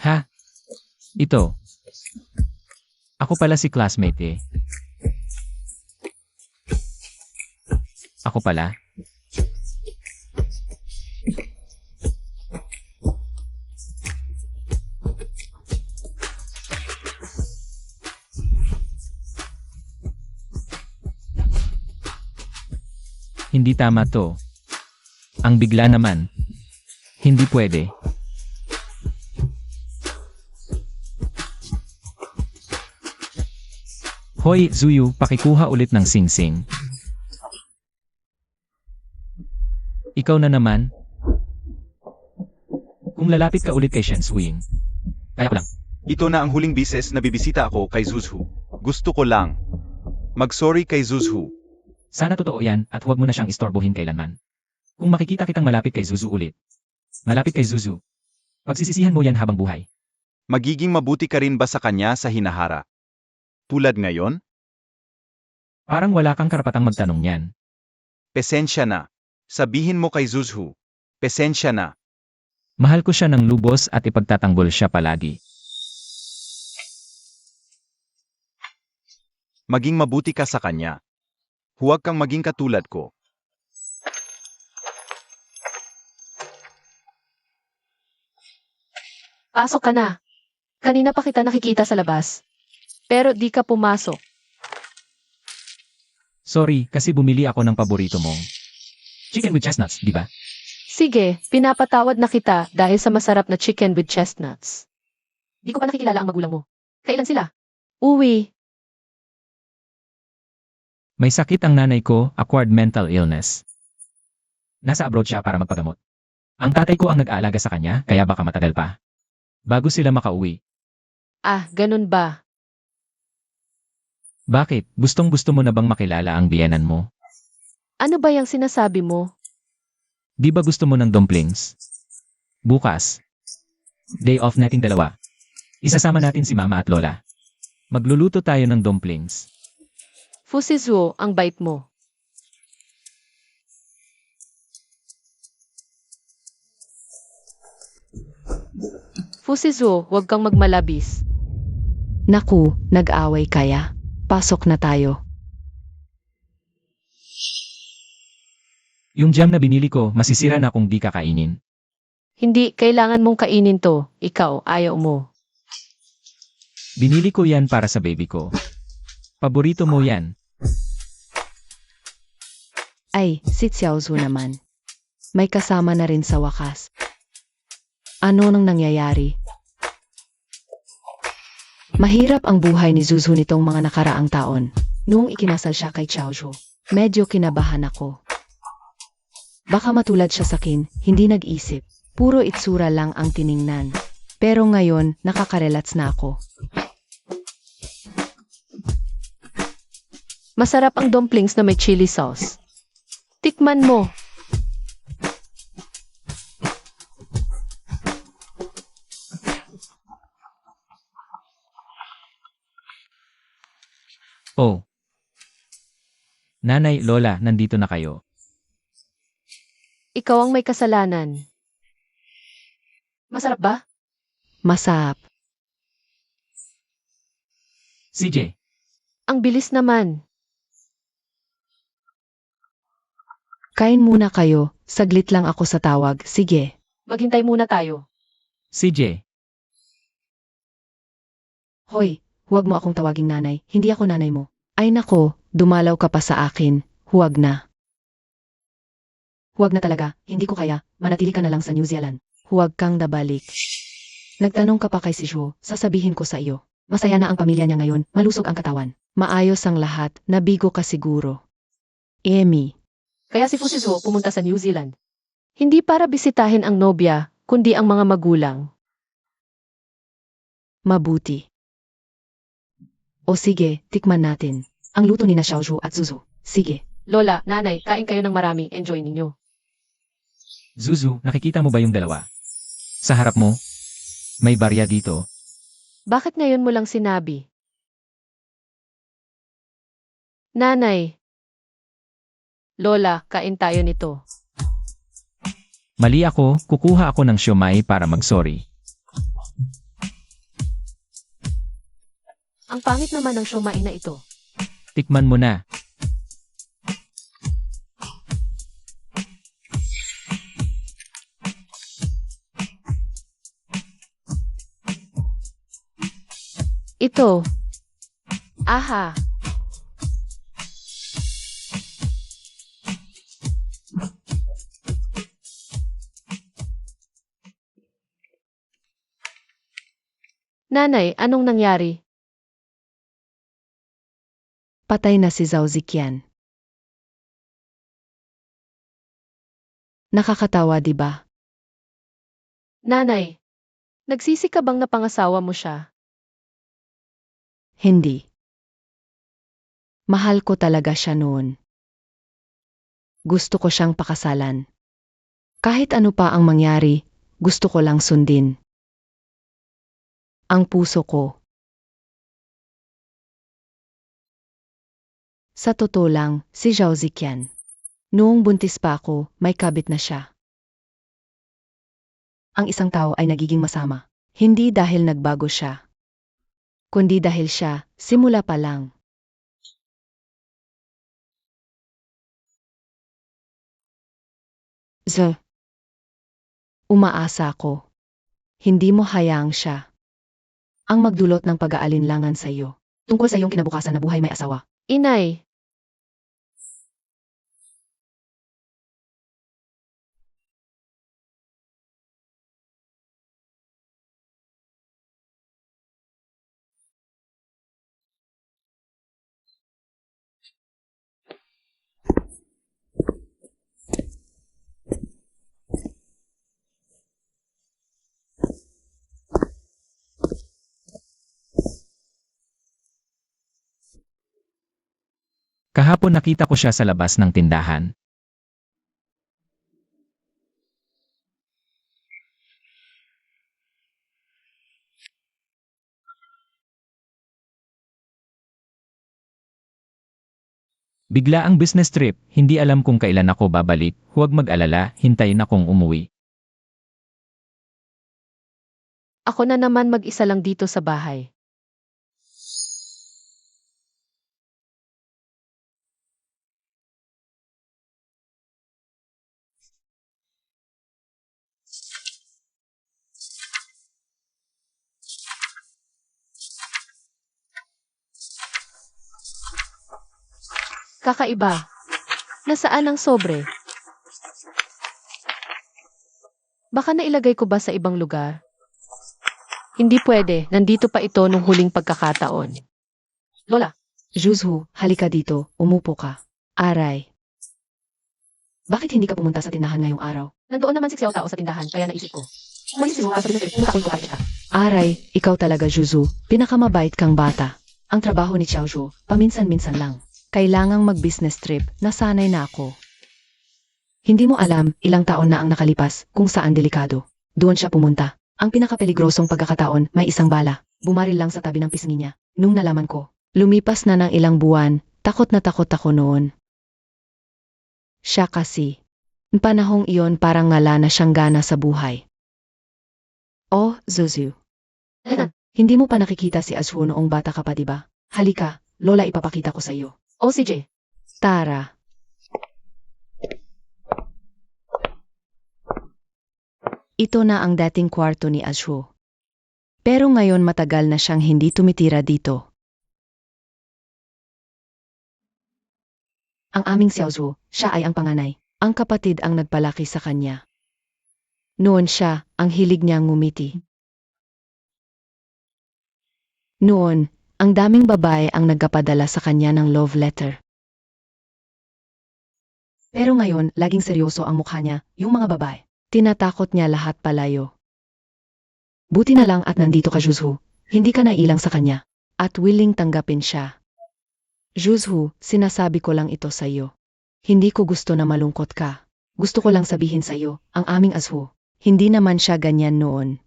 Ha? Ito. Ako pala si classmate Ako pala? Hindi tama to. Ang bigla naman. Hindi pwede. Hoy, Zuyu, pakikuha ulit ng singsing. Ikaw na naman. Kung lalapit ka ulit kay Shen Swing. Kaya ko lang. Ito na ang huling bises na bibisita ako kay Zuzhu. Gusto ko lang mag-sorry kay Zuzhu. Sana totoo yan at huwag mo na siyang istorbohin kailanman. Kung makikita kitang malapit kay Zuzu ulit. Malapit kay Zuzu. Pagsisisihan mo yan habang buhay. Magiging mabuti ka rin ba sa kanya sa hinahara? Tulad ngayon? Parang wala kang karapatang magtanong yan. Pesensya na. Sabihin mo kay Zuzhu. Pesensya na. Mahal ko siya ng lubos at ipagtatanggol siya palagi. Maging mabuti ka sa kanya. Huwag kang maging katulad ko. Pasok ka na. Kanina pa kita nakikita sa labas. Pero di ka pumasok. Sorry, kasi bumili ako ng paborito mong chicken with chestnuts, di ba? Sige, pinapatawad na kita dahil sa masarap na chicken with chestnuts. Di ko pa nakikilala ang magulang mo. Kailan sila? Uwi. May sakit ang nanay ko, acquired mental illness. Nasa abroad siya para magpagamot. Ang tatay ko ang nag-aalaga sa kanya, kaya baka matagal pa. Bago sila makauwi. Ah, ganun ba? Bakit? Gustong-gusto mo na bang makilala ang biyenan mo? Ano ba yung sinasabi mo? Di ba gusto mo ng dumplings? Bukas. Day off natin dalawa. Isasama natin si mama at lola. Magluluto tayo ng dumplings. Fusizuo, ang bait mo. Fusizuo, huwag kang magmalabis. Naku, nag-away kaya. Pasok na tayo. Yung jam na binili ko, masisira na kung di kakainin. Hindi, kailangan mong kainin to. Ikaw, ayaw mo. Binili ko yan para sa baby ko. Paborito mo yan. Ay, si Xiaozu naman. May kasama na rin sa wakas. Ano nang nangyayari? Mahirap ang buhay ni Zuzu nitong mga nakaraang taon. Noong ikinasal siya kay Xiaozu, medyo kinabahan ako. Baka matulad siya sa akin, hindi nag-isip. Puro itsura lang ang tiningnan. Pero ngayon, nakaka-relats na ako. Masarap ang dumplings na may chili sauce. Tikman mo. Oh. Nanay, lola, nandito na kayo. Ikaw ang may kasalanan. Masarap ba? Masarap. CJ, Ang bilis naman. Kain muna kayo, saglit lang ako sa tawag, sige. Maghintay muna tayo. CJ, Hoy, huwag mo akong tawaging nanay, hindi ako nanay mo. Ay nako, dumalaw ka pa sa akin, huwag na. Huwag na talaga, hindi ko kaya, manatili ka na lang sa New Zealand. Huwag kang nabalik. Nagtanong ka pa kay si Shu, sasabihin ko sa iyo. Masaya na ang pamilya niya ngayon, malusog ang katawan. Maayos ang lahat, nabigo ka siguro. Amy, Kaya si Fusizuo pumunta sa New Zealand. Hindi para bisitahin ang nobya, kundi ang mga magulang. mabuti. O sige, tikman natin. Ang luto ni na Xiaozu at Zuzu. Sige. Lola, nanay, kain kayo ng marami, enjoy ninyo. Zuzu, nakikita mo ba yung dalawa? Sa harap mo? May barya dito. Bakit ngayon mo lang sinabi? Nanay. Lola, kain tayo nito. Mali ako, kukuha ako ng siomai para mag-sorry. Ang pangit naman ng siomai na ito. Tikman mo na. Ito. Aha. Nanay, anong nangyari? Patay na si Zhao Ziqian. Nakakatawa, di ba? Nanay, nagsisi ka bang napangasawa mo siya? Hindi. Mahal ko talaga siya noon. Gusto ko siyang pakasalan. Kahit ano pa ang mangyari, gusto ko lang sundin. Ang puso ko. Sa totoo lang, si Zhao Ziqian. Noong buntis pa ako, may kabit na siya. Ang isang tao ay nagiging masama. Hindi dahil nagbago siya, kundi dahil siya, simula pa lang. Umaasa ako. Hindi mo hayaang siya ang magdulot ng pag-aalinlangan sa iyo. Tungkol sa iyong kinabukasan na buhay may asawa. Inay, Kahapon nakita ko siya sa labas ng tindahan. Bigla ang business trip, hindi alam kung kailan ako babalik, huwag mag-alala, hintayin akong umuwi. ako na naman mag-isa lang dito sa bahay. Kakaiba. Nasaan ang sobre? Baka nailagay ko ba sa ibang lugar? Hindi pwede, nandito pa ito nung huling pagkakataon. Lola, Juzhu, halika dito, umupo ka. Aray. Bakit hindi ka pumunta sa tindahan ngayong araw? nandoon naman si Xiao Tao sa tindahan, kaya naisip ko. Umalis si Zuha sa business trip, pumunta ko yung siya. Aray, ikaw talaga Juzhu, pinakamabait kang bata. Ang trabaho ni Xiaozhu, paminsan-minsan lang. Kailangang mag-business trip, nasanay na ako. Hindi mo alam, ilang taon na ang nakalipas, kung saan delikado. Doon siya pumunta. Ang pinakapeligrosong pagkakataon, may isang bala. Bumaril lang sa tabi ng pisngi niya. Nung nalaman ko, lumipas na ng ilang buwan, takot na takot ako noon. Siya kasi. Panahong iyon parang ngala na siyang gana sa buhay. Oh, Zuzu. Hindi mo pa nakikita si Azhu noong bata ka pa, diba? Halika, Lola, ipapakita ko sa iyo. O si J. Tara. Ito na ang dating kwarto ni Azhu. Pero ngayon matagal na siyang hindi tumitira dito. Ang aming Xiaozhu, siya ay ang panganay. Ang kapatid ang nagpalaki sa kanya. Noon siya, ang hilig niyang ngumiti. Noon, ang daming babae ang nagkapadala sa kanya ng love letter. Pero ngayon, laging seryoso ang mukha niya, yung mga babae. Tinatakot niya lahat palayo. Buti na lang at nandito ka, Juzhu. Hindi ka nailang sa kanya. At willing tanggapin siya. Juzhu, sinasabi ko lang ito sa iyo. Hindi ko gusto na malungkot ka. Gusto ko lang sabihin sa iyo, ang aming Azhu. Hindi naman siya ganyan noon.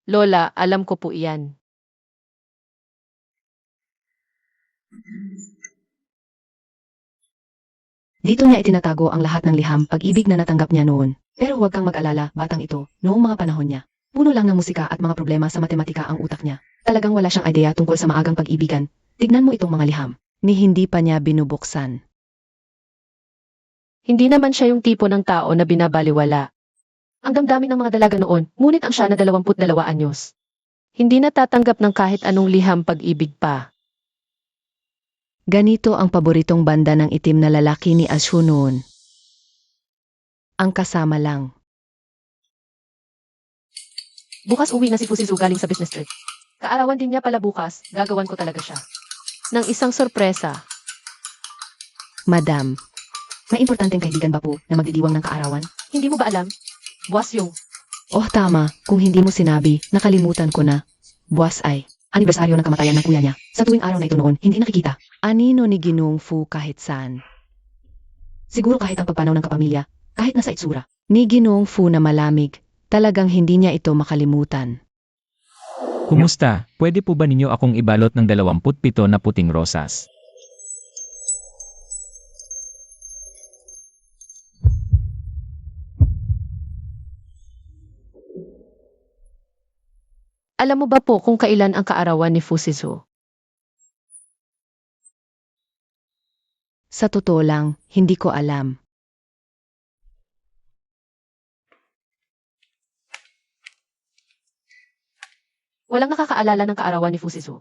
Lola, alam ko po iyan. Dito niya itinatago ang lahat ng liham pag-ibig na natanggap niya noon. Pero huwag kang mag-alala, batang ito, noong mga panahon niya. Puno lang ng musika at mga problema sa matematika ang utak niya. Talagang wala siyang ideya tungkol sa maagang pag-ibigan. Tignan mo itong mga liham. Ni hindi pa niya binubuksan. Hindi naman siya yung tipo ng tao na binabaliwala. Ang damdamin ng mga dalaga noon, ngunit ang siya na 22 anyos. Hindi natatanggap ng kahit anong liham pag-ibig pa. Ganito ang paboritong banda ng itim na lalaki ni Azhu noon. Ang kasama lang. Bukas uwi na si Fusizu galing sa business trip. Kaarawan din niya pala bukas, gagawan ko talaga siya. Nang isang sorpresa. Madam, may importanteng kaibigan ba po na magdidiwang ng kaarawan? Hindi mo ba alam? Buwas yung. Oh tama, kung hindi mo sinabi, nakalimutan ko na. Buwas ay anibersaryo ng kamatayan ng kuya niya. Sa tuwing araw na ito noon, hindi nakikita. Anino ni Ginoong Fu kahit saan. Siguro kahit ang pagpanaw ng kapamilya, kahit nasa itsura. Ni Ginoong Fu na malamig, talagang hindi niya ito makalimutan. Kumusta? Pwede po ba ninyo akong ibalot ng 27 na puting rosas? Alam mo ba po kung kailan ang kaarawan ni Fusizu? Sa totoo lang, hindi ko alam. Walang nakakaalala ng kaarawan ni Fusizu.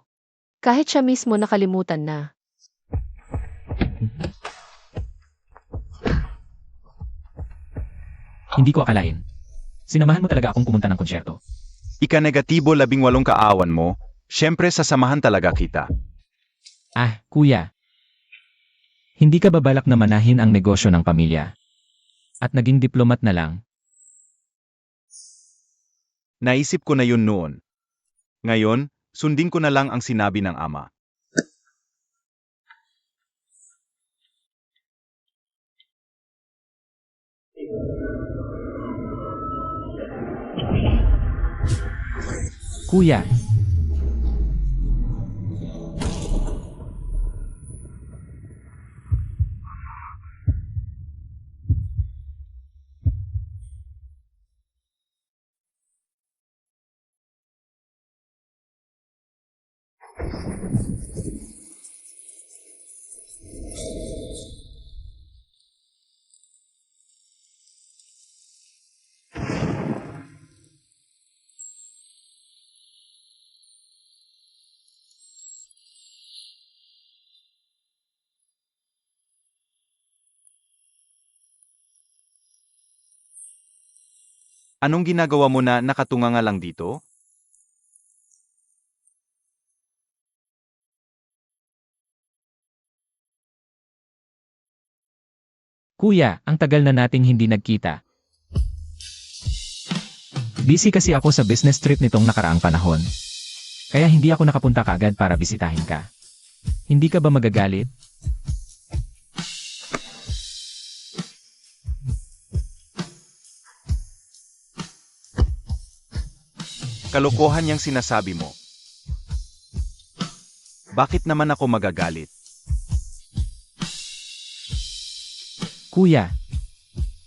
Kahit siya mismo nakalimutan na. Hindi ko akalain. Sinamahan mo talaga akong pumunta ng konsyerto. Ika-negatibo 18 kaawan mo, syempre sasamahan talaga kita. Ah, kuya. Hindi ka babalak na manahin ang negosyo ng pamilya. At naging diplomat na lang. Naisip ko na yun noon. Ngayon, sundin ko na lang ang sinabi ng ama. Kuya, Anong ginagawa mo na nakatunganga lang dito? kuya, ang tagal na nating hindi nagkita. Busy kasi ako sa business trip nitong nakaraang panahon. Kaya hindi ako nakapunta kaagad para bisitahin ka. Hindi ka ba magagalit? Kalokohan yang sinasabi mo. Bakit naman ako magagalit? Kuya,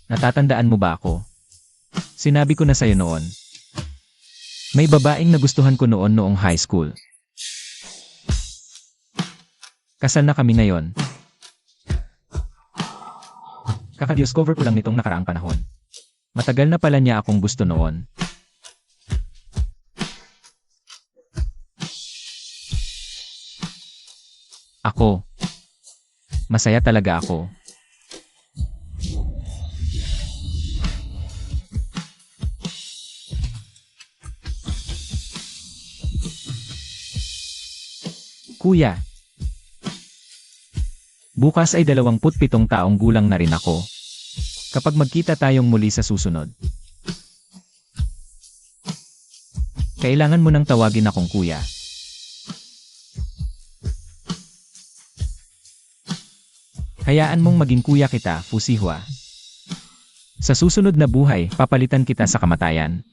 natatandaan mo ba ako? Sinabi ko na sa'yo noon. May babaeng nagustuhan ko noong high school. Kasal na kami ngayon. Kaka-discover ko lang nitong nakaraang panahon. Matagal na pala niya akong gusto noon. Ako. Masaya talaga ako. Kuya. Bukas ay 27 taong gulang na rin ako. Kapag magkita tayong muli sa susunod. Kailangan mo nang tawagin akong kuya. Hayaan mong maging kuya kita, Fusihua. Sa susunod na buhay, papalitan kita sa kamatayan.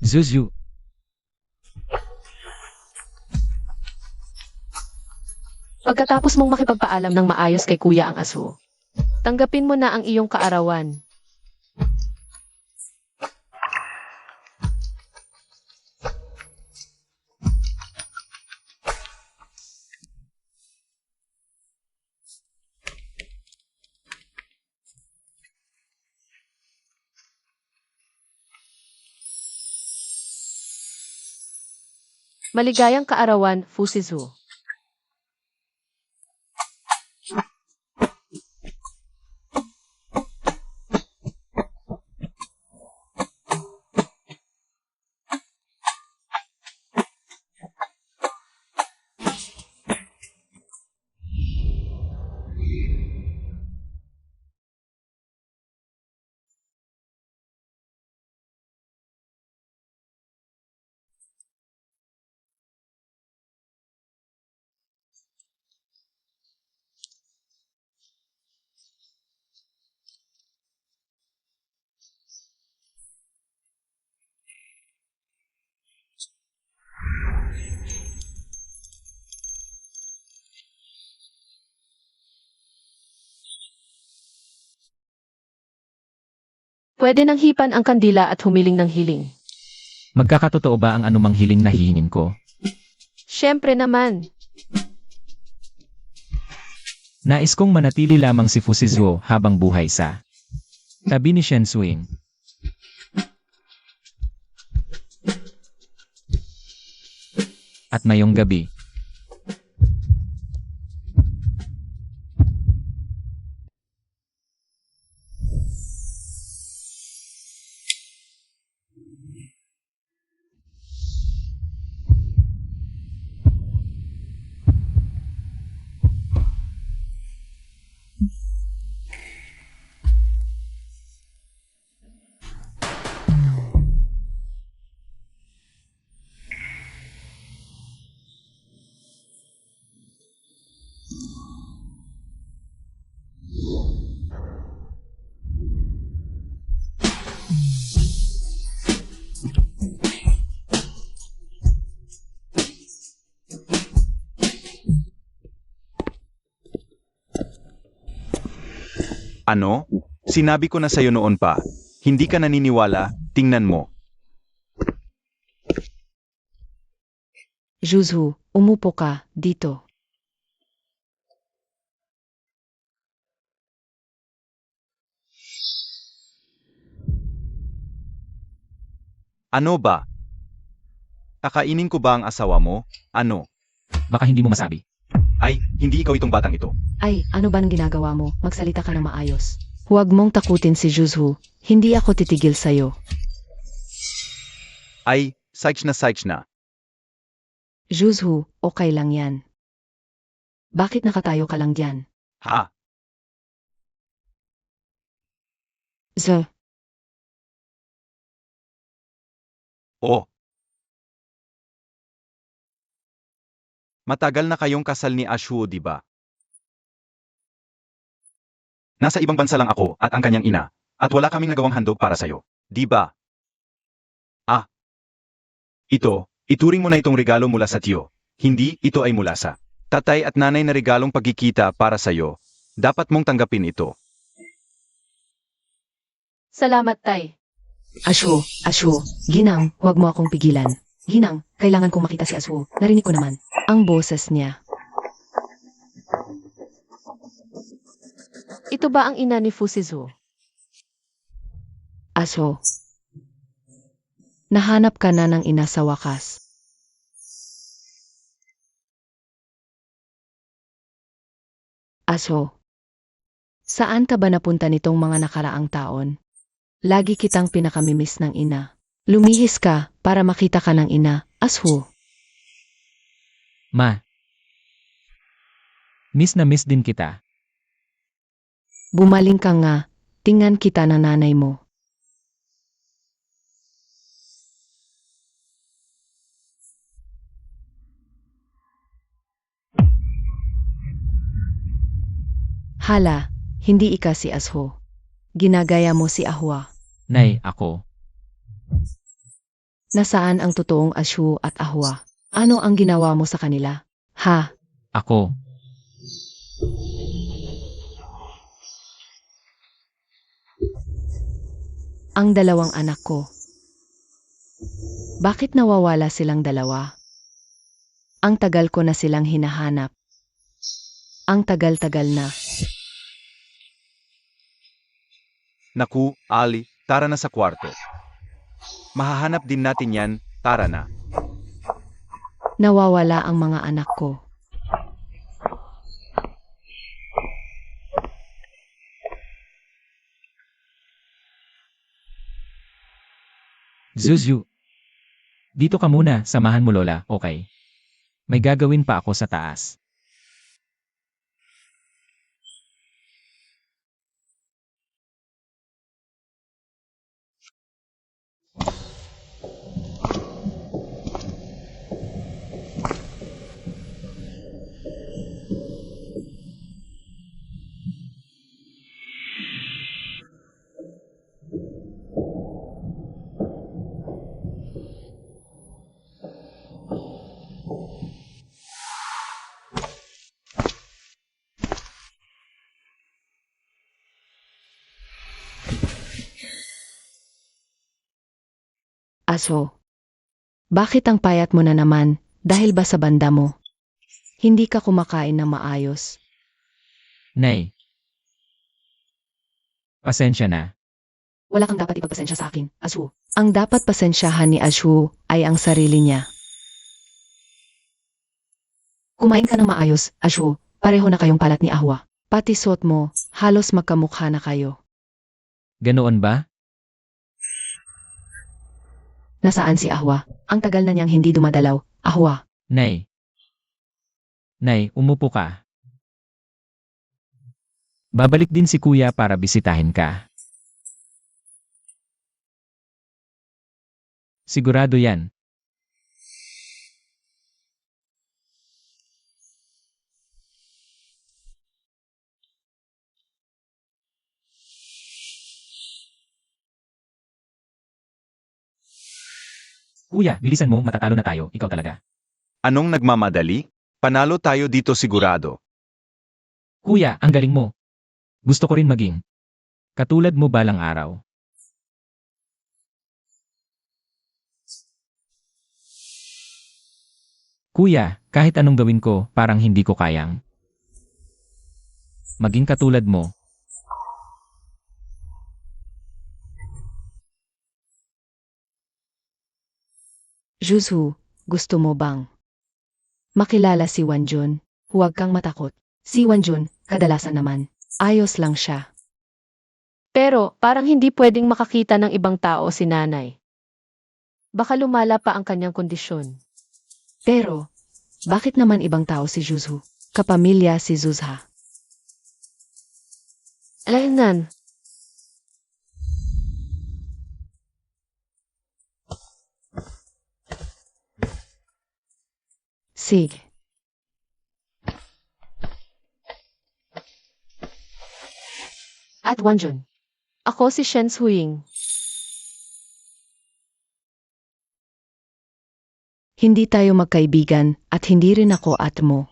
Zuzu. Pagkatapos mong makipagpaalam ng maayos kay Kuya ang aso, tanggapin mo na ang iyong kaarawan. Maligayang kaarawan, Fusizu. Pwede nang hipan ang kandila at humiling ng hiling. Magkakatotoo ba ang anumang hiling na hihingin ko? Siyempre naman. Nais kong manatili lamang si Fusizuo habang buhay sa tabi ni Shen Suing. At mayong gabi, Ano? Sinabi ko na sa'yo noon pa. Hindi ka naniniwala, tingnan mo. Juzhu, umupo ka, dito. Ano ba? Kakainin ko ba ang asawa mo? Ano? baka hindi mo masabi. Ay, hindi ikaw itong batang ito. Ay, ano ba ang ginagawa mo? Magsalita ka ng maayos. Huwag mong takutin si Juzhu. Hindi ako titigil sa'yo. Ay, Saich na. Juzhu, okay lang yan. Bakit nakatayo ka lang dyan? Ha? Z. Oo. Matagal na kayong kasal ni Ashuo, di ba? Nasa ibang bansa lang ako at ang kanyang ina, at wala kaming nagawang handog para sa'yo. Di ba? Ah. Ito, ituring mo na itong regalo mula sa tiyo. Hindi, ito ay mula sa tatay at nanay na regalong pagkikita para sa'yo. Dapat mong tanggapin ito. Salamat, Tay. Ashu, Ginang, huwag mo akong pigilan. Ginang, kailangan kong makita si Ashu. Narinig ko naman ang boses niya. Ito ba ang ina ni Fusizuo? Ashu, nahanap ka na ng ina sa wakas. Ashu, saan ka ba napunta nitong mga nakaraang taon? Lagi kitang pinakamimiss ng ina. Lumihis ka para makita ka ng ina, Ashu. Ma. Miss na miss din kita. Bumaling ka nga, tingnan kita ng nanay mo. Hala, hindi ika si Ashu. Ginagaya mo si Ahwa. Nay, ako. Nasaan ang totoong Ashu at Ahwa? Ano ang ginawa mo sa kanila? Ha? Ako. Ang dalawang anak ko. Bakit nawawala silang dalawa? Ang tagal ko na silang hinahanap. Ang tagal-tagal na. Naku, Ali, tara na sa kwarto. Mahahanap din natin yan, tara na. Nawawala ang mga anak ko. Zuzu. Dito ka muna, samahan mo Lola, okay? May gagawin pa ako sa taas. Aso. Bakit ang payat mo na naman? Dahil ba sa banda mo? Hindi ka kumakain na maayos. Nay. Pasensya na. Wala kang dapat ipagpasensya sa akin, Ashu. Ang dapat pasensyahan ni Ashu ay ang sarili niya. Kumain ka ng maayos, Ashu. Pareho na kayong palat ni Ahwa. Pati suot mo, halos magkamukha na kayo. Ganoon ba? Nasaan si Ahwa? Ang tagal na niyang hindi dumadalaw. Ahwa. Nay. Nay, umupo ka. Babalik din si kuya para bisitahin ka. Sigurado yan. Kuya, bilisan mo, matatalo na tayo. Ikaw talaga. Anong nagmamadali? Panalo tayo dito sigurado. Kuya, ang galing mo. Gusto ko rin maging katulad mo balang araw. Kuya, kahit anong gawin ko, parang hindi ko kayang maging katulad mo. Juzhu, gusto mo bang makilala si Wanjun? Huwag kang matakot. Si Wanjun, kadalasan naman, ayos lang siya. Pero parang hindi pwedeng makakita ng ibang tao si nanay. Baka lumala pa ang kanyang kondisyon. Pero, bakit naman ibang tao si Juzhu? Kapamilya si Zuzha. Alaynan, Sige. at Wanjun. Ako si Shen Huying. Hindi tayo magkaibigan at hindi rin ako at mo.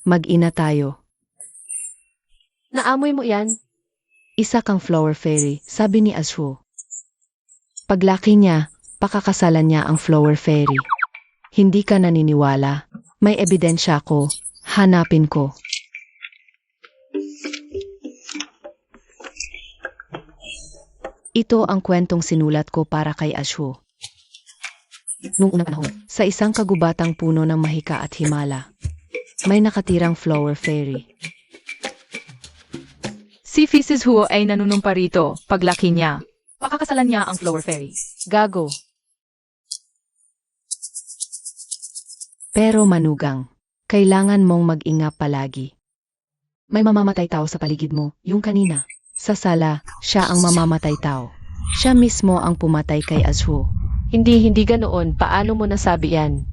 Mag-ina tayo. Naamoy mo yan? Isa kang flower fairy, sabi ni Ashu. Paglaki niya, pakakasalan niya ang flower fairy. Hindi ka naniniwala. May ebidensya ko. Hanapin ko. Ito ang kwentong sinulat ko para kay Ashu. Noong unang panahon, sa isang kagubatang puno ng mahika at himala, may nakatirang flower fairy. Si Mrs. Huo ay nanunumpa rito paglaki niya. Pakakasalan niya ang flower fairy. Gago. Pero manugang, kailangan mong mag-ingat palagi. May mamamatay tao sa paligid mo, yung kanina. Sa sala, siya ang mamamatay tao. Siya mismo ang pumatay kay Ashu. Hindi ganoon. Paano mo nasabi yan?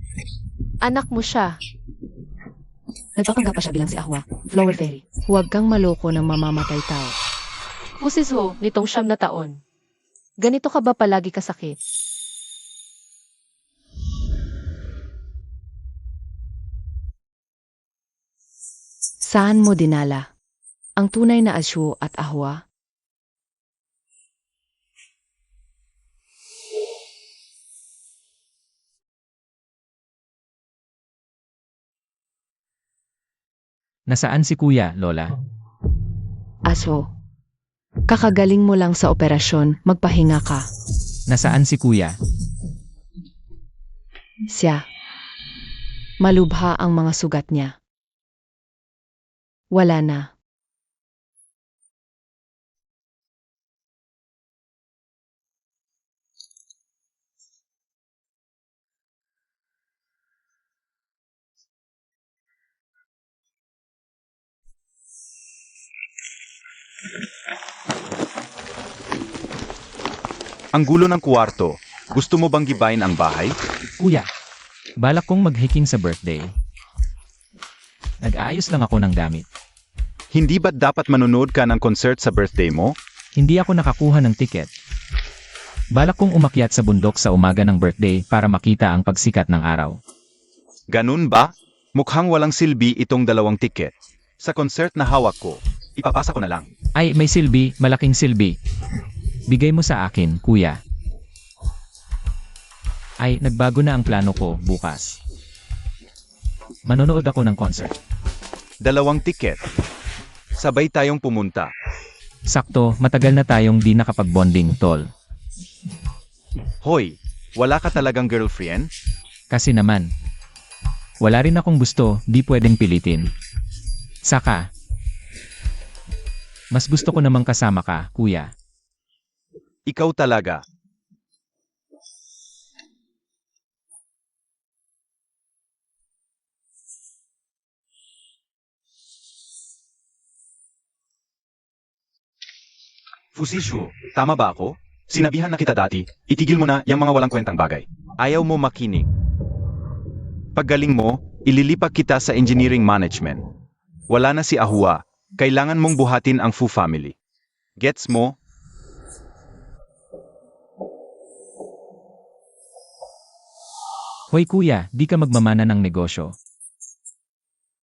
Anak mo siya. Nagpapanggap pa siya bilang si Ahwa, flower fairy. Huwag kang maloko ng mamamatay tao. Mrs. Ho, nitong 9 na taon. Ganito ka ba palagi kasakit? Saan mo dinala? Ang tunay na Ashu at Ahwa? Nasaan si kuya, Lola? Aso. Kakagaling mo lang sa operasyon, magpahinga ka. Nasaan si kuya? Siya. Malubha ang mga sugat niya. Wala na. Ang gulo ng kwarto. Gusto mo bang gibayin ang bahay? Kuya, balak kong mag-hiking sa birthday. Nag-aayos lang ako ng gamit. Hindi ba't dapat manonood ka ng concert sa birthday mo? Hindi ako nakakuha ng tiket. Balak kong umakyat sa bundok sa umaga ng birthday para makita ang pagsikat ng araw. Ganun ba? Mukhang walang silbi itong 2 tiket. Sa concert na hawak ko, Ipapasa ko na lang. Ay, may silbi, malaking silbi. Bigay mo sa akin, kuya. Ay, nagbago na ang plano ko bukas. Manonood ako ng concert. 2 tiket. Sabay tayong pumunta. Sakto, matagal na tayong di nakapag-bonding, tol. Hoy, wala ka talagang girlfriend? Kasi naman, wala rin akong gusto, di pwedeng pilitin. Saka, mas gusto ko namang kasama ka, kuya. Ikaw talaga. Fusishu, tama ba ako? Sinabihan na kita dati, itigil mo na yung mga walang kwentang bagay. Ayaw mo makinig. Paggaling mo, ililipat kita sa engineering management. Wala na si Ahua, kailangan mong buhatin ang Fu family. Gets mo? Hoy kuya, di ka magmamana ng negosyo.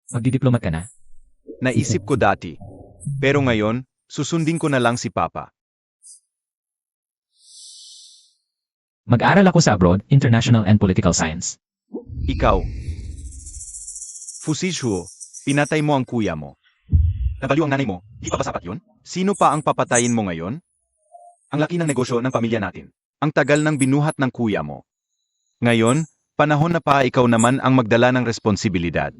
Magdidiplomat ka na? Naisip ko dati. Pero ngayon, susundin ko na lang si Papa. Mag-aral ako sa abroad, International and Political Science. Ikaw. Fusishu, pinatay mo ang kuya mo. Nabaliw ang nanay mo, di pa ba sapat yun? Sino pa ang papatayin mo ngayon? Ang laki ng negosyo ng pamilya natin. Ang tagal ng binuhat ng kuya mo. Ngayon, panahon na pa ikaw naman ang magdala ng responsibilidad.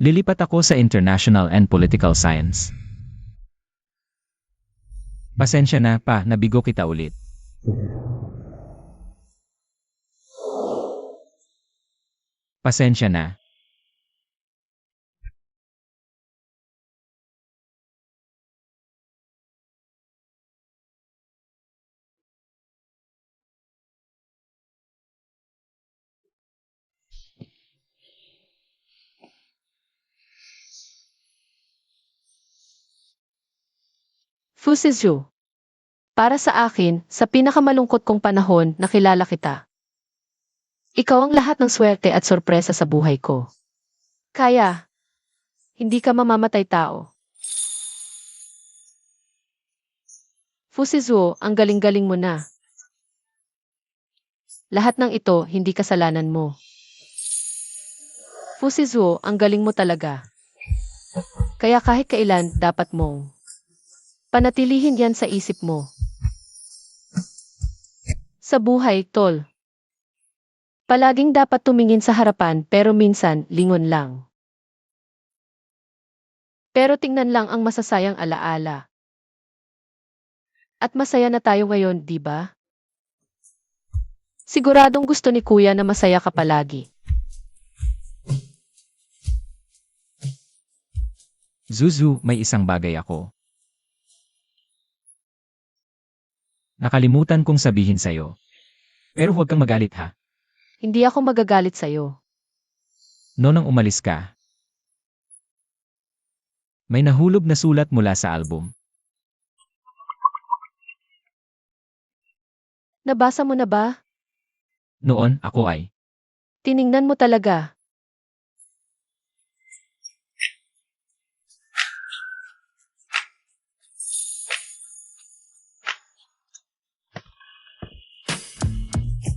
Lilipat ako sa International and Political Science. Pasensya na pa, nabigo kita ulit. Pasensya na. Fusizhu. Para sa akin, sa pinakamalungkot kong panahon, nakilala kita. Ikaw ang lahat ng swerte at sorpresa sa buhay ko. Kaya, hindi ka mamamatay tao. Fusizhu, ang galing-galing mo na. Lahat ng ito, hindi kasalanan mo. Fusizhu, ang galing mo talaga. Kaya kahit kailan, dapat mong panatilihin yan sa isip mo. Sa buhay, tol. Palaging dapat tumingin sa harapan pero minsan lingon lang. Pero tingnan lang ang masasayang alaala. At masaya na tayo ngayon, di ba? Siguradong gusto ni Kuya na masaya ka palagi. Zuzu, may isang bagay ako. Nakalimutan kong sabihin sa'yo. Pero huwag kang magalit ha. Hindi ako magagalit sa'yo. Noong umalis ka, may nahulog na sulat mula sa album. Nabasa mo na ba? Noon, ako ay Tiningnan mo talaga.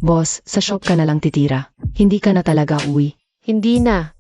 Boss, sa shop ka na lang titira. Hindi ka na talaga uwi. Hindi na.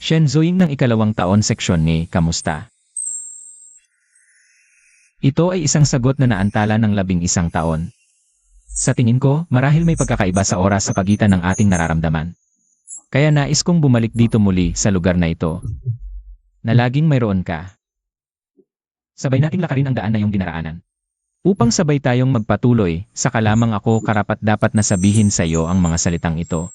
Shenzoing ng ikalawang taon seksyon ni Kamusta? Ito ay isang sagot na naantala ng 11 taon. Sa tingin ko, marahil may pagkakaiba sa oras sa pagitan ng ating nararamdaman. Kaya nais kong bumalik dito muli sa lugar na ito. Na laging mayroon ka. Sabay nating lakarin ang daan na iyong dinaraanan. Upang sabay tayong magpatuloy, saka lamang ako karapat-dapat na sabihin sa iyo ang mga salitang ito.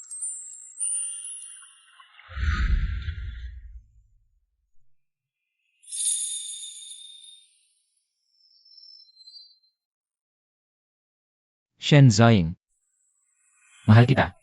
Shen Ziying. Mahal kita.